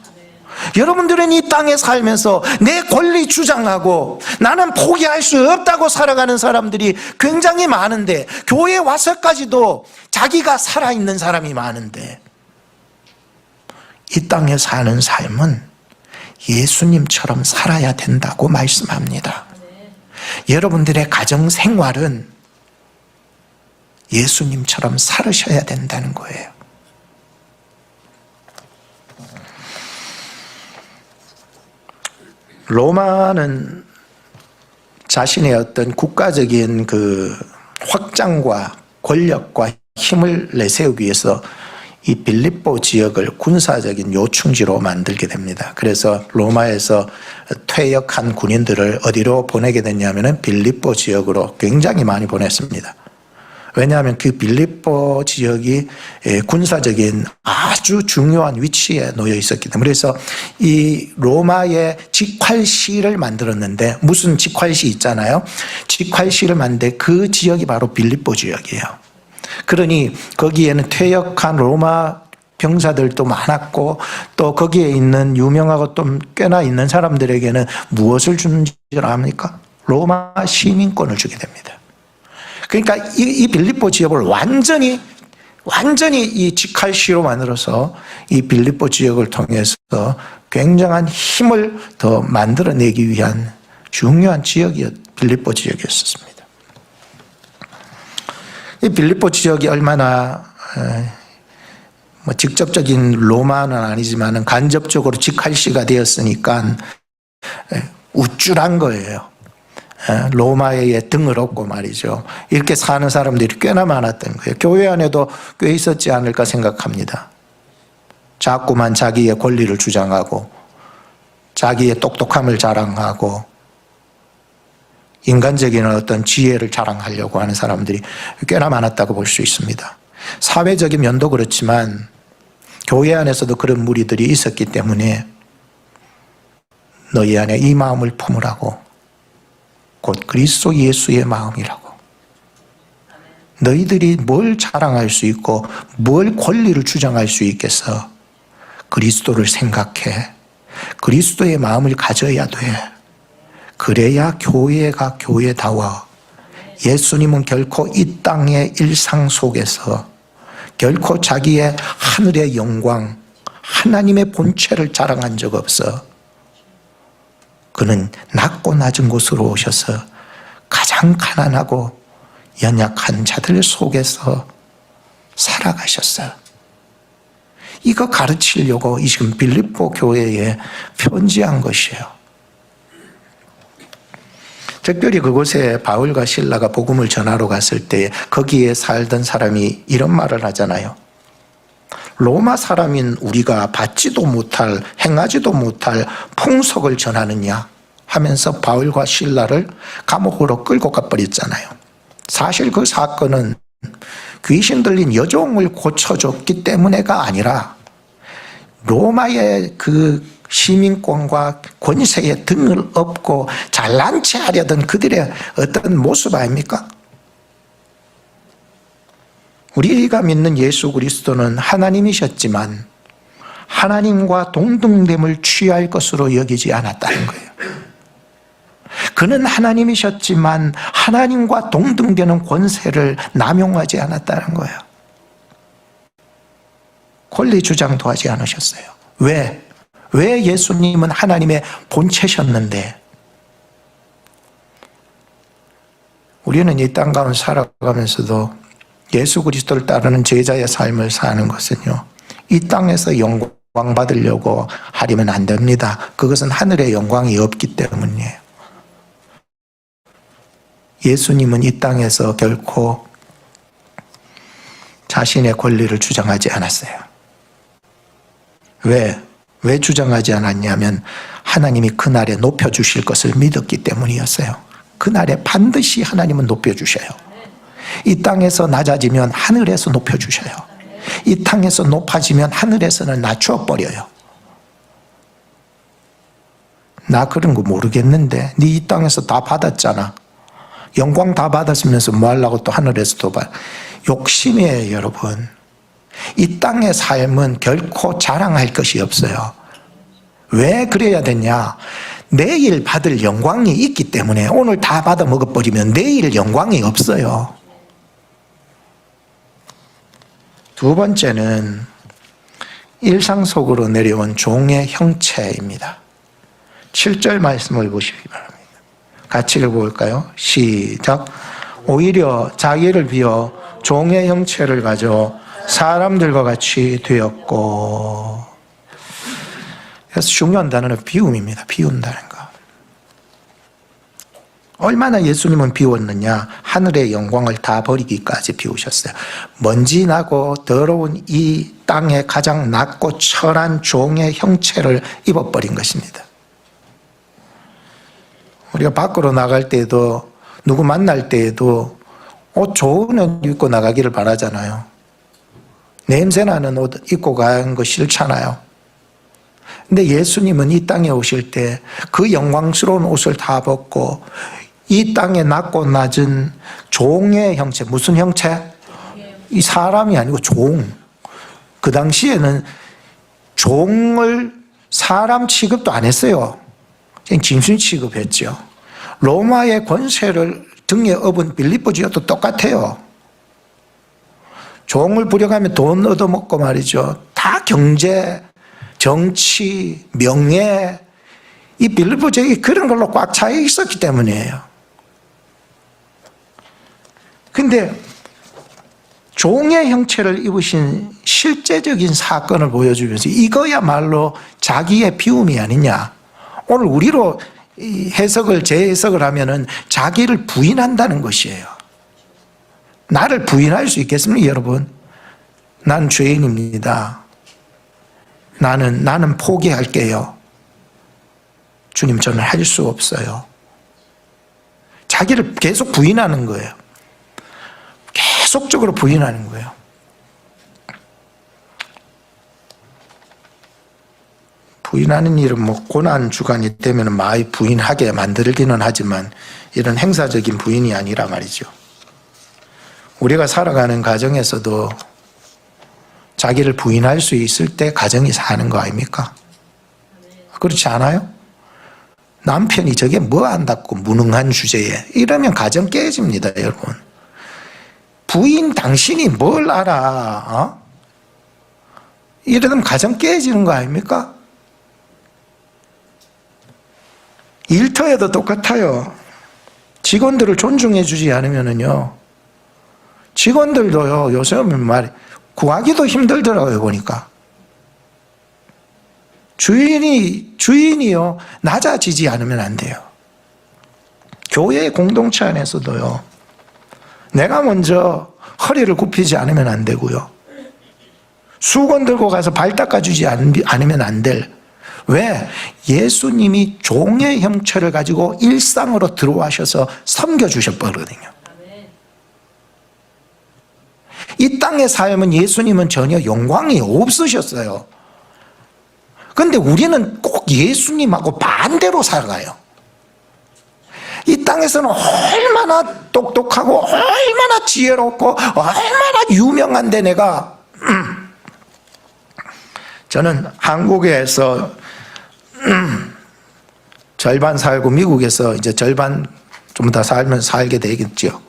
여러분들은 이 땅에 살면서 내 권리 주장하고 나는 포기할 수 없다고 살아가는 사람들이 굉장히 많은데, 교회에 와서까지도 자기가 살아있는 사람이 많은데, 이 땅에 사는 삶은 예수님처럼 살아야 된다고 말씀합니다. 여러분들의 가정 생활은 예수님처럼 살으셔야 된다는 거예요. 로마는 자신의 어떤 국가적인 그 확장과 권력과 힘을 내세우기 위해서 이 빌립보 지역을 군사적인 요충지로 만들게 됩니다. 그래서 로마에서 퇴역한 군인들을 어디로 보내게 됐냐면은 빌립보 지역으로 굉장히 많이 보냈습니다. 왜냐하면 그 빌립보 지역이 군사적인 아주 중요한 위치에 놓여 있었기 때문에. 그래서 이 로마의 직활시를 만들었는데, 무슨 직활시 있잖아요. 직활시를 만든 그 지역이 바로 빌립보 지역이에요. 그러니 거기에는 퇴역한 로마 병사들도 많았고, 또 거기에 있는 유명하고 또 꽤나 있는 사람들에게는 무엇을 주는 줄 압니까? 로마 시민권을 주게 됩니다. 그러니까 이 빌립보 지역을 완전히 이 직할시로 만들어서 이 빌립보 지역을 통해서 굉장한 힘을 더 만들어내기 위한 중요한 빌립보 지역이었습니다. 이 빌립보 지역이 얼마나 직접적인 로마는 아니지만 간접적으로 직할시가 되었으니까 우쭐한 거예요. 로마의 등을 업고 말이죠. 이렇게 사는 사람들이 꽤나 많았던 거예요. 교회 안에도 꽤 있었지 않을까 생각합니다. 자꾸만 자기의 권리를 주장하고 자기의 똑똑함을 자랑하고 인간적인 어떤 지혜를 자랑하려고 하는 사람들이 꽤나 많았다고 볼 수 있습니다. 사회적인 면도 그렇지만 교회 안에서도 그런 무리들이 있었기 때문에 너희 안에 이 마음을 품으라고, 곧 그리스도 예수의 마음이라고. 너희들이 뭘 자랑할 수 있고 뭘 권리를 주장할 수 있겠어? 그리스도를 생각해. 그리스도의 마음을 가져야 돼. 그래야 교회가 교회다워. 예수님은 결코 이 땅의 일상 속에서 결코 자기의 하늘의 영광, 하나님의 본체를 자랑한 적 없어. 그는 낮고 낮은 곳으로 오셔서 가장 가난하고 연약한 자들 속에서 살아가셨어요. 이거 가르치려고 지금 빌립보 교회에 편지한 것이에요. 특별히 그곳에 바울과 실라가 복음을 전하러 갔을 때 거기에 살던 사람이 이런 말을 하잖아요. 로마 사람인 우리가 받지도 못할, 행하지도 못할 풍속을 전하느냐 하면서 바울과 실라를 감옥으로 끌고 가버렸잖아요. 사실 그 사건은 귀신 들린 여종을 고쳐줬기 때문에가 아니라 로마의 그 시민권과 권세의 등을 업고 잘난 체 하려던 그들의 어떤 모습 아닙니까? 우리가 믿는 예수 그리스도는 하나님이셨지만 하나님과 동등됨을 취할 것으로 여기지 않았다는 거예요. 그는 하나님이셨지만 하나님과 동등되는 권세를 남용하지 않았다는 거예요. 권리 주장도 하지 않으셨어요. 왜? 왜 예수님은 하나님의 본체셨는데? 우리는 이 땅 가운데 살아가면서도 예수 그리스도를 따르는 제자의 삶을 사는 것은요, 이 땅에서 영광 받으려고 하려면 안 됩니다. 그것은 하늘의 영광이 없기 때문이에요. 예수님은 이 땅에서 결코 자신의 권리를 주장하지 않았어요. 왜 주장하지 않았냐면 하나님이 그날에 높여주실 것을 믿었기 때문이었어요. 그날에 반드시 하나님은 높여주셔요. 이 땅에서 낮아지면 하늘에서 높여주셔요. 이 땅에서 높아지면 하늘에서는 낮추어버려요. 나 그런 거 모르겠는데 네 이 땅에서 다 받았잖아. 영광 다 받았으면서 뭐 하려고 또 하늘에서 또 받아. 욕심이에요, 여러분. 이 땅의 삶은 결코 자랑할 것이 없어요. 왜 그래야 되냐? 내일 받을 영광이 있기 때문에. 오늘 다 받아 먹어버리면 내일 영광이 없어요. 두 번째는 일상 속으로 내려온 종의 형체입니다. 7절 말씀을 보시기 바랍니다. 같이 읽어볼까요? 시작. 오히려 자기를 비워 종의 형체를 가져 사람들과 같이 되었고. 그래서 중요한 단어는 비움입니다. 비운다는 거. 얼마나 예수님은 비웠느냐? 하늘의 영광을 다 버리기까지 비우셨어요. 먼지 나고 더러운 이 땅에 가장 낮고 철한 종의 형체를 입어버린 것입니다. 우리가 밖으로 나갈 때에도 누구 만날 때에도 옷 좋은 옷 입고 나가기를 바라잖아요. 냄새나는 옷 입고 가는 거 싫잖아요. 근데 예수님은 이 땅에 오실 때 그 영광스러운 옷을 다 벗고 이 땅에 낮고 낮은 종의 형체. 무슨 형체? 이 사람이 아니고 종. 그 당시에는 종을 사람 취급도 안 했어요. 그냥 짐승 취급했죠. 로마의 권세를 등에 업은 빌립보 지역도 똑같아요. 종을 부려가면 돈 얻어먹고 말이죠. 다 경제, 정치, 명예, 이 빌립보 지역이 그런 걸로 꽉 차 있었기 때문이에요. 근데 종의 형체를 입으신 실제적인 사건을 보여주면서 이거야말로 자기의 비움이 아니냐. 오늘 우리로 해석을 재해석을 하면은 자기를 부인한다는 것이에요. 나를 부인할 수 있겠습니까, 여러분? 난 죄인입니다. 나는 포기할게요. 주님, 저는 할 수 없어요. 자기를 계속 부인하는 거예요. 계속적으로 부인하는 거예요. 부인하는 일은 뭐 고난 주간이 되면 많이 부인하게 만들기는 하지만 이런 행사적인 부인이 아니라 말이죠. 우리가 살아가는 가정에서도 자기를 부인할 수 있을 때 가정이 사는 거 아닙니까? 그렇지 않아요? 남편이 저게 뭐 한다고 무능한 주제에 이러면 가정 깨집니다, 여러분. 부인 당신이 뭘 알아? 이러면 가정 깨지는 거 아닙니까? 일터에도 똑같아요. 직원들을 존중해 주지 않으면요, 직원들도요, 요새는 구하기도 힘들더라고요, 보니까. 주인이요, 낮아지지 않으면 안 돼요. 교회 공동체 안에서도요, 내가 먼저 허리를 굽히지 않으면 안 되고요. 수건 들고 가서 발 닦아주지 않으면 안 될. 왜? 예수님이 종의 형체를 가지고 일상으로 들어와셔서 섬겨주셨거든요. 이 땅의 삶은 예수님은 전혀 영광이 없으셨어요. 그런데 우리는 꼭 예수님하고 반대로 살아가요. 이 땅에서는 얼마나 똑똑하고 얼마나 지혜롭고 얼마나 유명한데 내가 저는 한국에서 절반 살고 미국에서 이제 절반 좀 더 살게 되겠죠.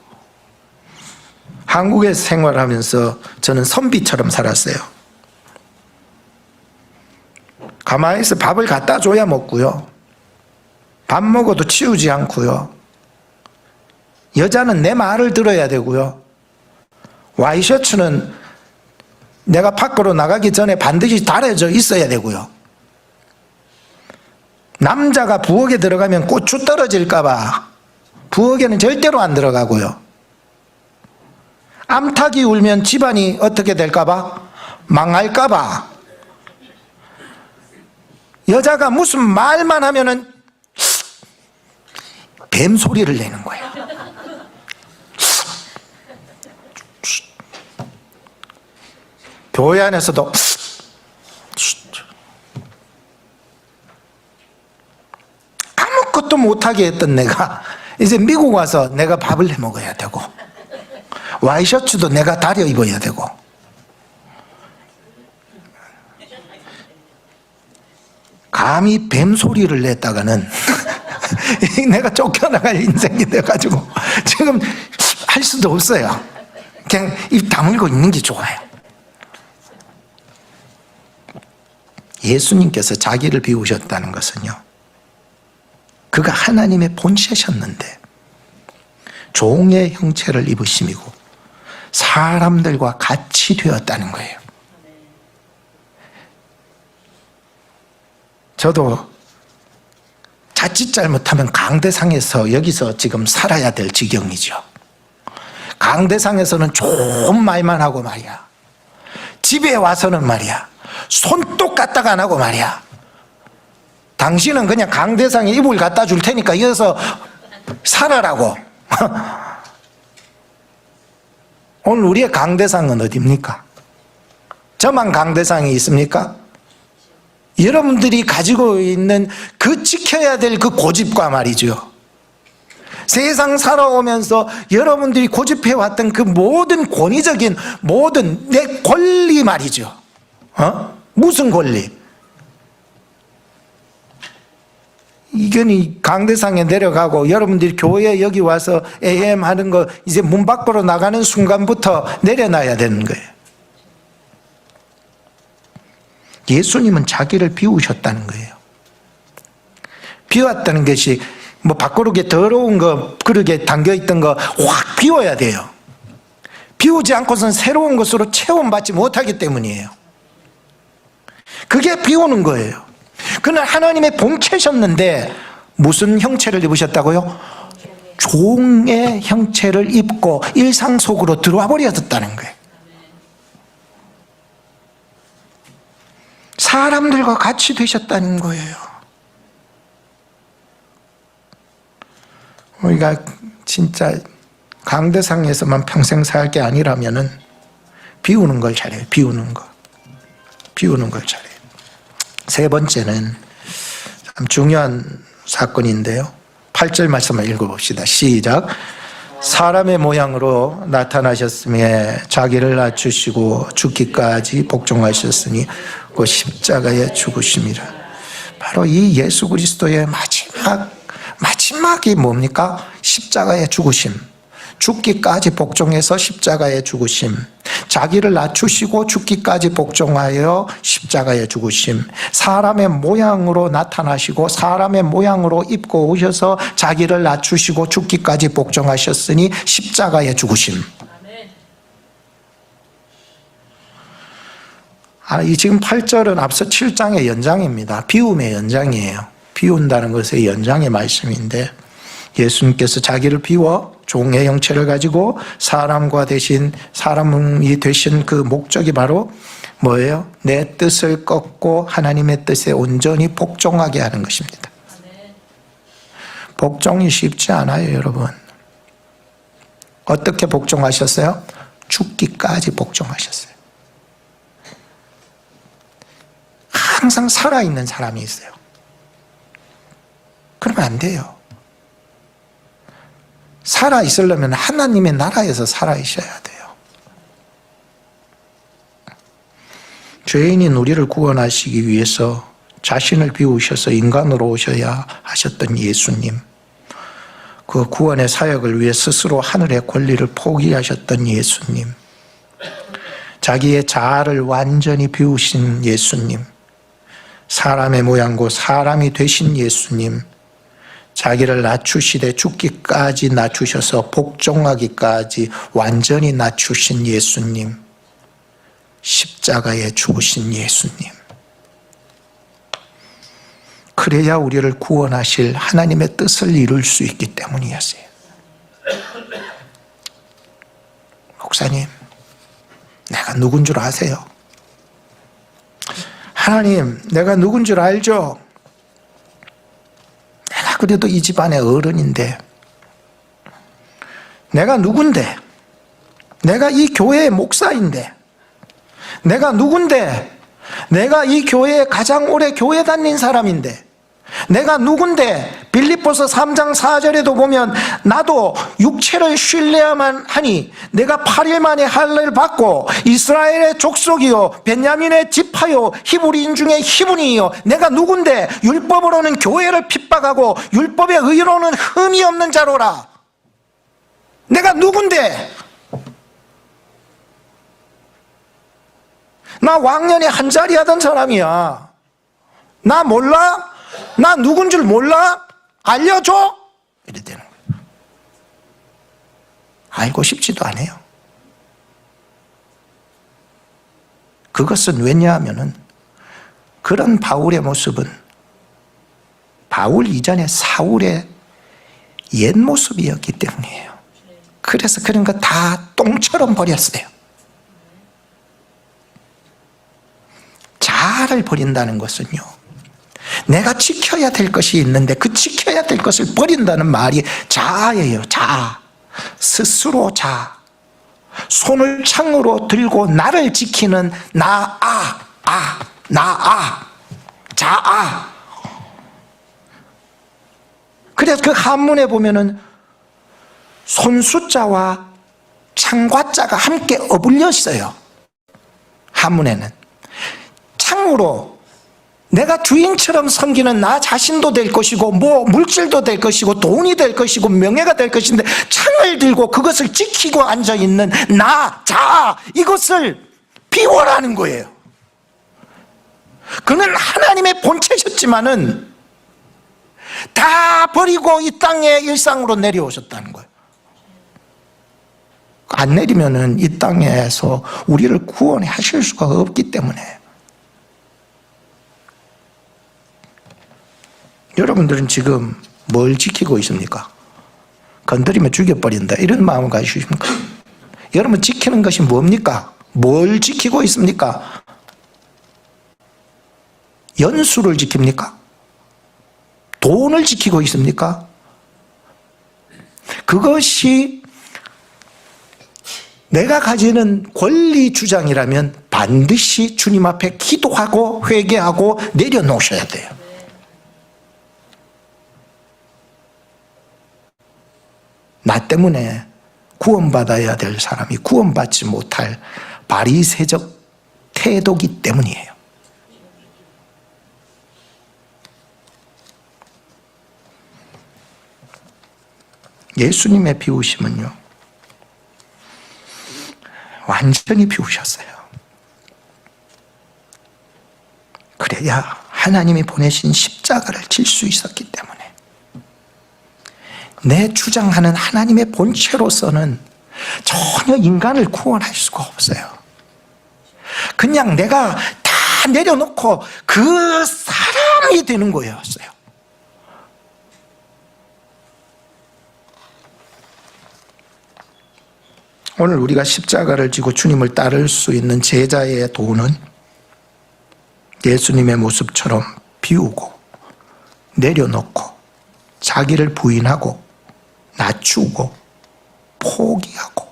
한국에서 생활하면서 저는 선비처럼 살았어요. 가만히 있어 밥을 갖다 줘야 먹고요. 밥 먹어도 치우지 않고요. 여자는 내 말을 들어야 되고요. 와이셔츠는 내가 밖으로 나가기 전에 반드시 달아져 있어야 되고요. 남자가 부엌에 들어가면 고추 떨어질까 봐 부엌에는 절대로 안 들어가고요. 암탉이 울면 집안이 어떻게 될까봐? 망할까봐. 여자가 무슨 말만 하면은 뱀 소리를 내는 거예요. 교회 안에서도 아무것도 못하게 했던 내가 이제 미국 와서 내가 밥을 해 먹어야 되고 와이셔츠도 내가 다려 입어야 되고 감히 뱀 소리를 냈다가는 내가 쫓겨나갈 인생이 돼가지고 지금 할 수도 없어요. 그냥 입 다물고 있는 게 좋아요. 예수님께서 자기를 비우셨다는 것은요, 그가 하나님의 본체셨는데 종의 형체를 입으심이고 사람들과 같이 되었다는 거예요. 저도 자칫 잘못하면 강대상에서 여기서 지금 살아야 될 지경이죠. 강대상에서는 좋은 말만 하고 말이야. 집에 와서는 말이야, 손톱 까딱 안 하고 말이야. 당신은 그냥 강대상에 이불 갖다 줄 테니까 이어서 살아라고. 오늘 우리의 강대상은 어디입니까? 저만 강대상이 있습니까? 여러분들이 가지고 있는 그 지켜야 될 그 고집과 말이죠. 세상 살아오면서 여러분들이 고집해왔던 그 모든 권위적인 모든 내 권리 말이죠. 무슨 권리? 이견이 강대상에 내려가고 여러분들이 교회 여기 와서 AM 하는 거 이제 문 밖으로 나가는 순간부터 내려놔야 되는 거예요. 예수님은 자기를 비우셨다는 거예요. 비웠다는 것이 뭐 밥그릇에 더러운 거 그릇에 담겨있던 거 확 비워야 돼요. 비우지 않고선 새로운 것으로 체험받지 못하기 때문이에요. 그게 비우는 거예요. 그는 하나님의 본체셨는데 무슨 형체를 입으셨다고요? 종의 형체를 입고 일상 속으로 들어와 버렸다는 거예요. 사람들과 같이 되셨다는 거예요. 우리가 진짜 강대상에서만 평생 살 게 아니라면은 비우는 걸 잘해요. 비우는 거. 비우는 걸 잘해요. 세 번째는 참 중요한 사건인데요. 8절 말씀을 읽어봅시다. 시작. 사람의 모양으로 나타나셨으며 자기를 낮추시고 죽기까지 복종하셨으니 그 십자가에 죽으심이라. 바로 이 예수 그리스도의 마지막이 뭡니까? 십자가에 죽으심. 죽기까지 복종해서 십자가에 죽으심. 자기를 낮추시고 죽기까지 복종하여 십자가에 죽으심. 사람의 모양으로 나타나시고 사람의 모양으로 입고 오셔서 자기를 낮추시고 죽기까지 복종하셨으니 십자가에 죽으심. 이 지금 8절은 앞서 7장의 연장입니다. 비움의 연장이에요. 비운다는 것의 연장의 말씀인데 예수님께서 자기를 비워 종의 형체를 가지고 사람이 되신 그 목적이 바로 뭐예요? 내 뜻을 꺾고 하나님의 뜻에 온전히 복종하게 하는 것입니다. 복종이 쉽지 않아요, 여러분. 어떻게 복종하셨어요? 죽기까지 복종하셨어요. 항상 살아있는 사람이 있어요. 그러면 안 돼요. 살아있으려면 하나님의 나라에서 살아있어야 돼요. 죄인인 우리를 구원하시기 위해서 자신을 비우셔서 인간으로 오셔야 하셨던 예수님, 그 구원의 사역을 위해 스스로 하늘의 권리를 포기하셨던 예수님, 자기의 자아를 완전히 비우신 예수님, 사람의 모양고 사람이 되신 예수님, 자기를 낮추시되 죽기까지 낮추셔서 복종하기까지 완전히 낮추신 예수님, 십자가에 죽으신 예수님. 그래야 우리를 구원하실 하나님의 뜻을 이룰 수 있기 때문이었어요. 목사님, 내가 누군 줄 아세요? 하나님, 내가 누군 줄 알죠? 내가 그래도 이 집안의 어른인데, 내가 누군데, 내가 이 교회의 목사인데, 내가 누군데, 내가 이 교회에 가장 오래 교회 다닌 사람인데, 내가 누군데, 빌립보서 3장 4절에도 보면 나도 육체를 신뢰야만 하니 내가 8일 만에 할례를 받고 이스라엘의 족속이요 베냐민의 지파요 히브리인 중에 히브리이요 내가 누군데 율법으로는 교회를 핍박하고 율법의 의로는 흠이 없는 자로라. 내가 누군데? 나 왕년에 한자리 하던 사람이야. 나 몰라? 나 누군 줄 몰라? 알려줘? 이래 되는 거예요. 알고 싶지도 않아요. 그것은 왜냐하면은 그런 바울의 모습은 바울 이전의 사울의 옛 모습이었기 때문이에요. 그래서 그런 거 다 똥처럼 버렸어요. 자아를 버린다는 것은요, 내가 지켜야 될 것이 있는데 그 지켜야 될 것을 버린다는 말이 자아예요. 자아. 스스로 자아. 손을 창으로 들고 나를 지키는 나아. 자아. 그래서 그 한문에 보면은 손수자와 창과자가 함께 어울려 있어요. 한문에는. 창으로 내가 주인처럼 섬기는 나 자신도 될 것이고 뭐 물질도 될 것이고 돈이 될 것이고 명예가 될 것인데 창을 들고 그것을 지키고 앉아있는 나, 자아, 이것을 비워라는 거예요. 그는 하나님의 본체셨지만은 다 버리고 이 땅의 일상으로 내려오셨다는 거예요. 안 내리면은 이 땅에서 우리를 구원해 하실 수가 없기 때문에. 여러분들은 지금 뭘 지키고 있습니까? 건드리면 죽여버린다 이런 마음을 가지십니까? 여러분 지키는 것이 뭡니까? 뭘 지키고 있습니까? 연수를 지킵니까? 돈을 지키고 있습니까? 그것이 내가 가지는 권리 주장이라면 반드시 주님 앞에 기도하고 회개하고 내려놓으셔야 돼요. 나 때문에 구원받아야 될 사람이 구원받지 못할 바리새적 태도기 때문이에요. 예수님의 비우심은요, 완전히 비우셨어요. 그래야 하나님이 보내신 십자가를 질 수 있었기 때문에. 내 주장하는 하나님의 본체로서는 전혀 인간을 구원할 수가 없어요. 그냥 내가 다 내려놓고 그 사람이 되는 거였어요. 오늘 우리가 십자가를 지고 주님을 따를 수 있는 제자의 도는 예수님의 모습처럼 비우고 내려놓고 자기를 부인하고 낮추고 포기하고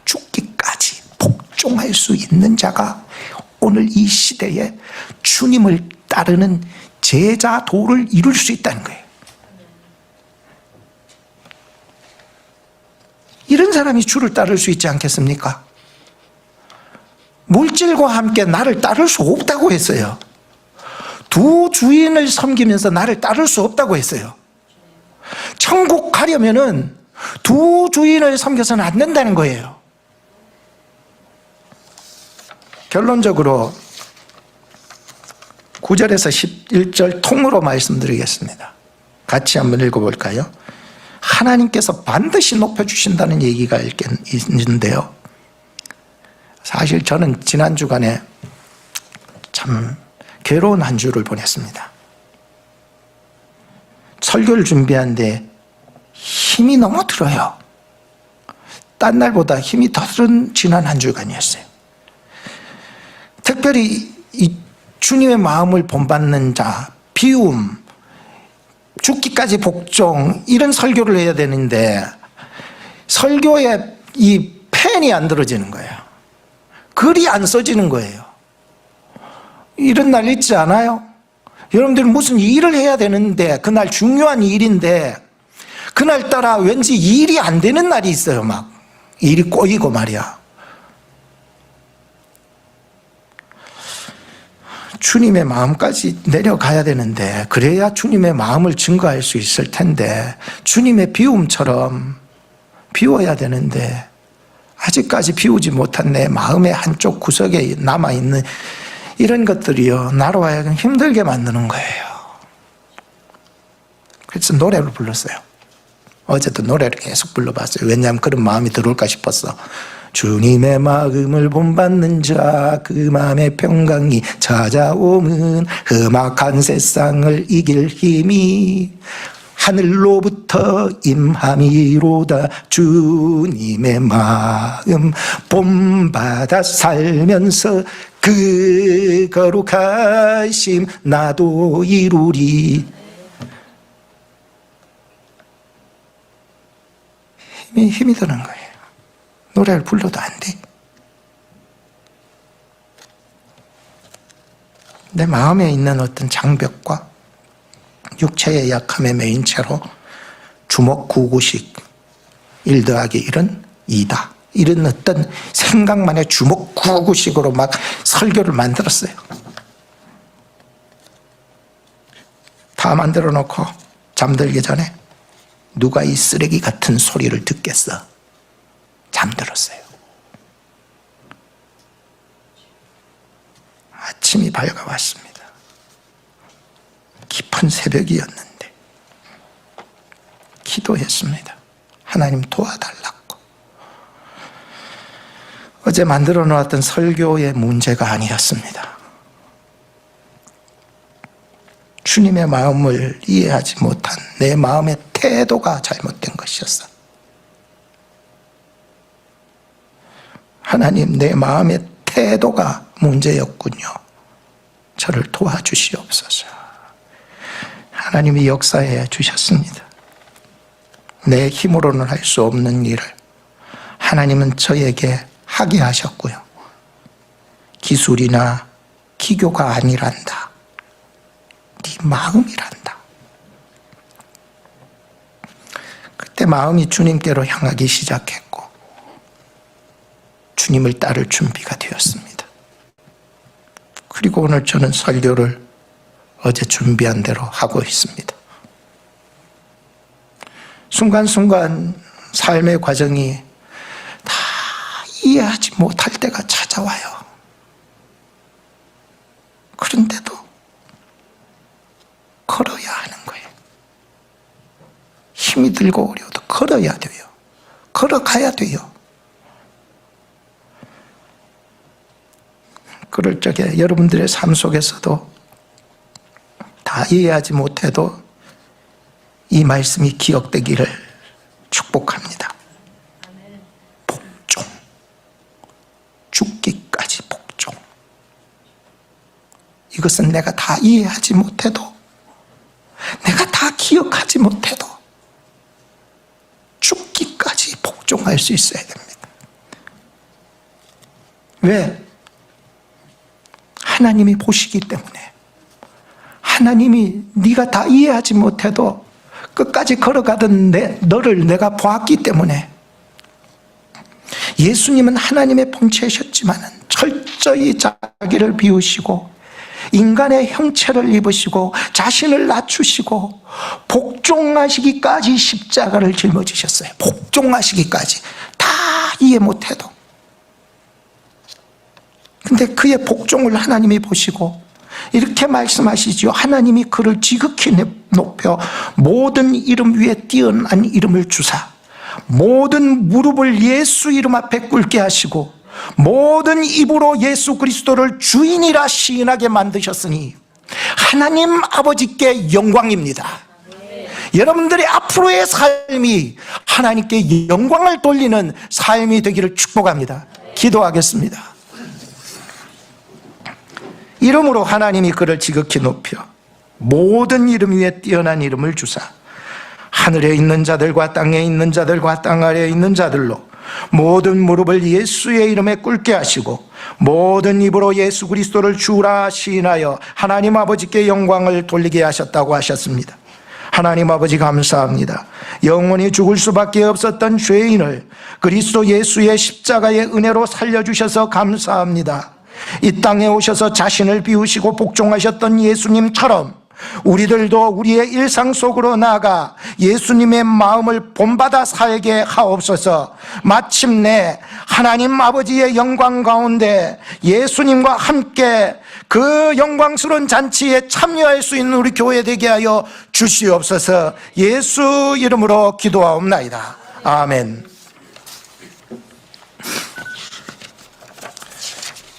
죽기까지 복종할 수 있는 자가 오늘 이 시대에 주님을 따르는 제자 도를 이룰 수 있다는 거예요. 이런 사람이 주를 따를 수 있지 않겠습니까? 물질과 함께 나를 따를 수 없다고 했어요. 두 주인을 섬기면서 나를 따를 수 없다고 했어요. 천국 가려면은 두 주인을 섬겨서는 안 된다는 거예요. 결론적으로 9절에서 11절 통으로 말씀드리겠습니다. 같이 한번 읽어볼까요? 하나님께서 반드시 높여주신다는 얘기가 있는데요. 사실 저는 지난 주간에 참 괴로운 한 주를 보냈습니다. 설교를 준비하는데 힘이 너무 들어요. 딴 날보다 힘이 더 들은 지난 한 주간이었어요. 특별히 이 주님의 마음을 본받는 자, 비움, 죽기까지 복종, 이런 설교를 해야 되는데 설교에 이 펜이 안 들어지는 거예요. 글이 안 써지는 거예요. 이런 날 있지 않아요? 여러분들은 무슨 일을 해야 되는데, 그날 중요한 일인데 그날따라 왠지 일이 안 되는 날이 있어요. 막 일이 꼬이고 말이야. 주님의 마음까지 내려가야 되는데, 그래야 주님의 마음을 증거할 수 있을 텐데, 주님의 비움처럼 비워야 되는데 아직까지 비우지 못한 내 마음의 한쪽 구석에 남아있는 이런 것들이요, 나로 하여금 힘들게 만드는 거예요. 그래서 노래를 불렀어요. 어제도 노래를 계속 불러봤어요. 왜냐하면 그런 마음이 들어올까 싶었어. 주님의 마음을 본받는 자, 그 마음의 평강이 찾아오면 험악한 세상을 이길 힘이 하늘로부터 임함이로다. 주님의 마음 본받아 살면서 그 거룩하심 나도 이루리. 힘이 드는 거예요. 노래를 불러도 안 돼. 내 마음에 있는 어떤 장벽과 육체의 약함에 매인 채로 주먹 9구식 1 더하기 1은 2다. 이런 어떤 생각만의 주먹 9구식으로 막 설교를 만들었어요. 다 만들어 놓고 잠들기 전에 누가 이 쓰레기 같은 소리를 듣겠어? 잠들었어요. 아침이 밝아왔습니다. 깊은 새벽이었는데 기도했습니다. 하나님 도와달라고. 어제 만들어 놓았던 설교의 문제가 아니었습니다. 주님의 마음을 이해하지 못한 내 마음의 태도가 잘못된 것이었어. 하나님, 내 마음의 태도가 문제였군요. 저를 도와주시옵소서. 하나님이 역사해 주셨습니다. 내 힘으로는 할 수 없는 일을 하나님은 저에게 하게 하셨고요. 기술이나 기교가 아니란다. 네 마음이란다. 그때 마음이 주님께로 향하기 시작했고 주님을 따를 준비가 되었습니다. 그리고 오늘 저는 설교를 어제 준비한 대로 하고 있습니다. 순간순간 삶의 과정이 다 이해하지 못할 때가 찾아와요. 그런데도 걸어야 하는 거예요. 힘이 들고 어려워도 걸어야 돼요. 걸어가야 돼요. 그럴 적에 여러분들의 삶 속에서도 다 이해하지 못해도 이 말씀이 기억되기를 축복합니다. 복종, 죽기까지 복종. 이것은 내가 다 이해하지 못해도, 내가 다 기억하지 못해도 죽기까지 복종할 수 있어야 됩니다. 왜? 하나님이 보시기 때문에. 하나님이 네가 다 이해하지 못해도 끝까지 걸어가던 너를 내가 보았기 때문에. 예수님은 하나님의 본체이셨지만 철저히 자기를 비우시고 인간의 형체를 입으시고 자신을 낮추시고 복종하시기까지 십자가를 짊어지셨어요. 복종하시기까지. 다 이해 못해도. 근데 그의 복종을 하나님이 보시고 이렇게 말씀하시죠. 하나님이 그를 지극히 높여 모든 이름 위에 뛰어난 이름을 주사 모든 무릎을 예수 이름 앞에 꿇게 하시고 모든 입으로 예수 그리스도를 주인이라 시인하게 만드셨으니 하나님 아버지께 영광입니다. 여러분들의 앞으로의 삶이 하나님께 영광을 돌리는 삶이 되기를 축복합니다. 기도하겠습니다. 이름으로 하나님이 그를 지극히 높여 모든 이름 위에 뛰어난 이름을 주사 하늘에 있는 자들과 땅에 있는 자들과 땅 아래에 있는 자들로 모든 무릎을 예수의 이름에 꿇게 하시고 모든 입으로 예수 그리스도를 주라 시인하여 하나님 아버지께 영광을 돌리게 하셨다고 하셨습니다. 하나님 아버지 감사합니다. 영원히 죽을 수밖에 없었던 죄인을 그리스도 예수의 십자가의 은혜로 살려주셔서 감사합니다. 이 땅에 오셔서 자신을 비우시고 복종하셨던 예수님처럼 우리들도 우리의 일상 속으로 나아가 예수님의 마음을 본받아 살게 하옵소서. 마침내 하나님 아버지의 영광 가운데 예수님과 함께 그 영광스러운 잔치에 참여할 수 있는 우리 교회 되게 하여 주시옵소서. 예수 이름으로 기도하옵나이다. 아멘.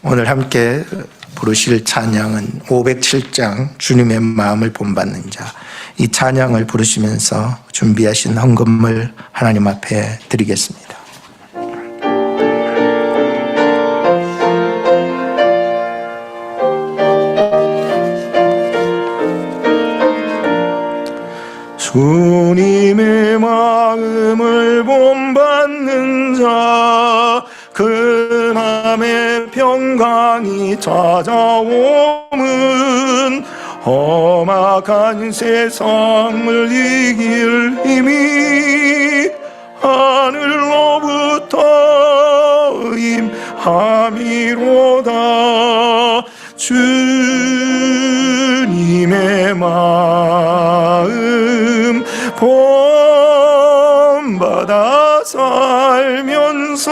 오늘 함께 부르실 찬양은 507장 주님의 마음을 본받는 자. 이 찬양을 부르시면서 준비하신 헌금을 하나님 앞에 드리겠습니다. 주님의 마음을 본받는 자, 그 맘에 평강이 찾아오면 험악한 세상을 이길 힘이 하늘로부터 임함이로다. 주님의 마음 본받아 살면서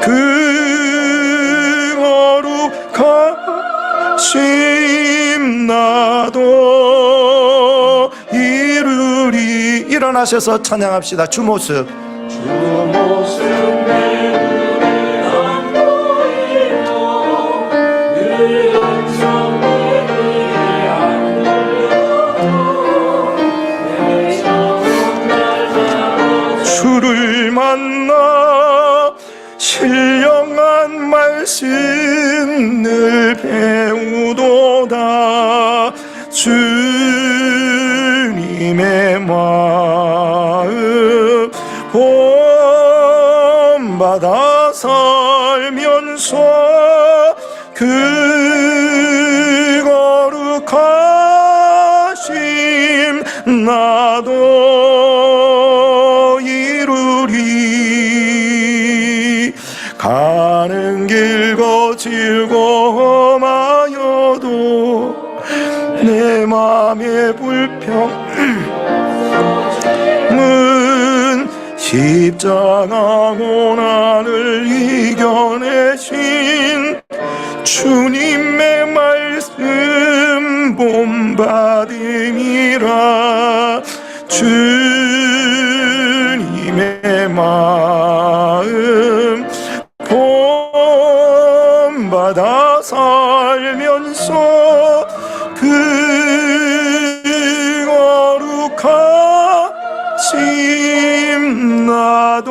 그 거룩하심 나도 이루리. 일어나셔서 찬양합시다. 주 모습. 주 모습 내 눈에 안 보이고 늘 항상 내 귀에 안 들려도 내 처음 날 잡아 주를 만나 신령한 말씀 늘 배우도다. 주님의 마음 본받아 살면서 그 거룩하심 나도 이루리. 가는 길 거칠 고마여도 내 맘의 불평은 십자가 고난을 이겨내신 주님의 말씀 본받음이라. 주님의 마음 본받아 살면서 그 거룩하심 나도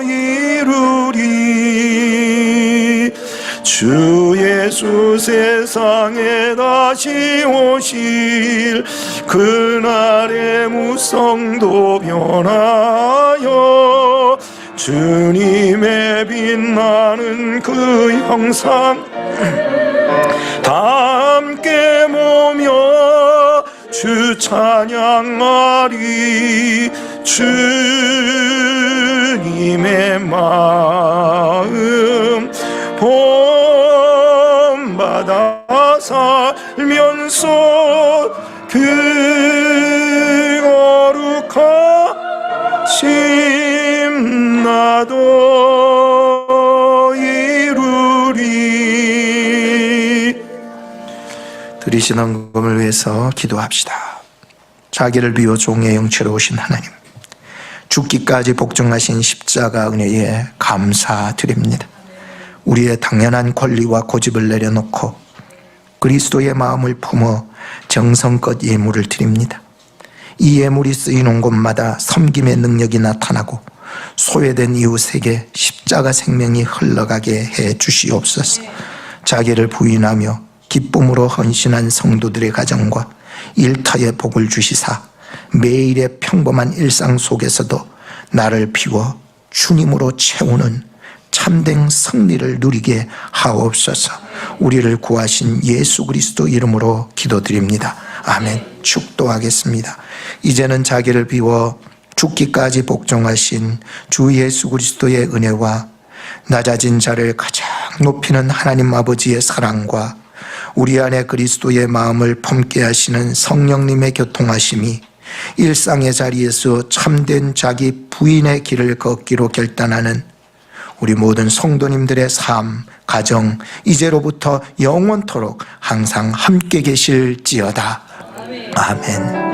이루리. 주 예수 세상에 다시 오실 그날의 무성도 변하여 주님의 빛나는 그 형상 다 함께 모며 주 찬양하리. 주님의 마음 본받아 살면서 그 거룩하심 나도 이루리. 드리신 헌금을 위해서 기도합시다. 자기를 비워 종의 형체로 오신 하나님, 죽기까지 복종하신 십자가 은혜에 감사드립니다. 우리의 당연한 권리와 고집을 내려놓고 그리스도의 마음을 품어 정성껏 예물을 드립니다. 이 예물이 쓰이는 곳마다 섬김의 능력이 나타나고 소외된 이웃에게 십자가 생명이 흘러가게 해 주시옵소서. 자기를 부인하며 기쁨으로 헌신한 성도들의 가정과 일터에 복을 주시사 매일의 평범한 일상 속에서도 나를 비워 주님으로 채우는 참된 승리를 누리게 하옵소서. 우리를 구하신 예수 그리스도 이름으로 기도드립니다. 아멘. 축도하겠습니다. 이제는 자기를 비워 죽기까지 복종하신 주 예수 그리스도의 은혜와 낮아진 자를 가장 높이는 하나님 아버지의 사랑과 우리 안에 그리스도의 마음을 품게 하시는 성령님의 교통하심이 일상의 자리에서 참된 자기 부인의 길을 걷기로 결단하는 우리 모든 성도님들의 삶, 가정, 이제로부터 영원토록 항상 함께 계실지어다. 아멘.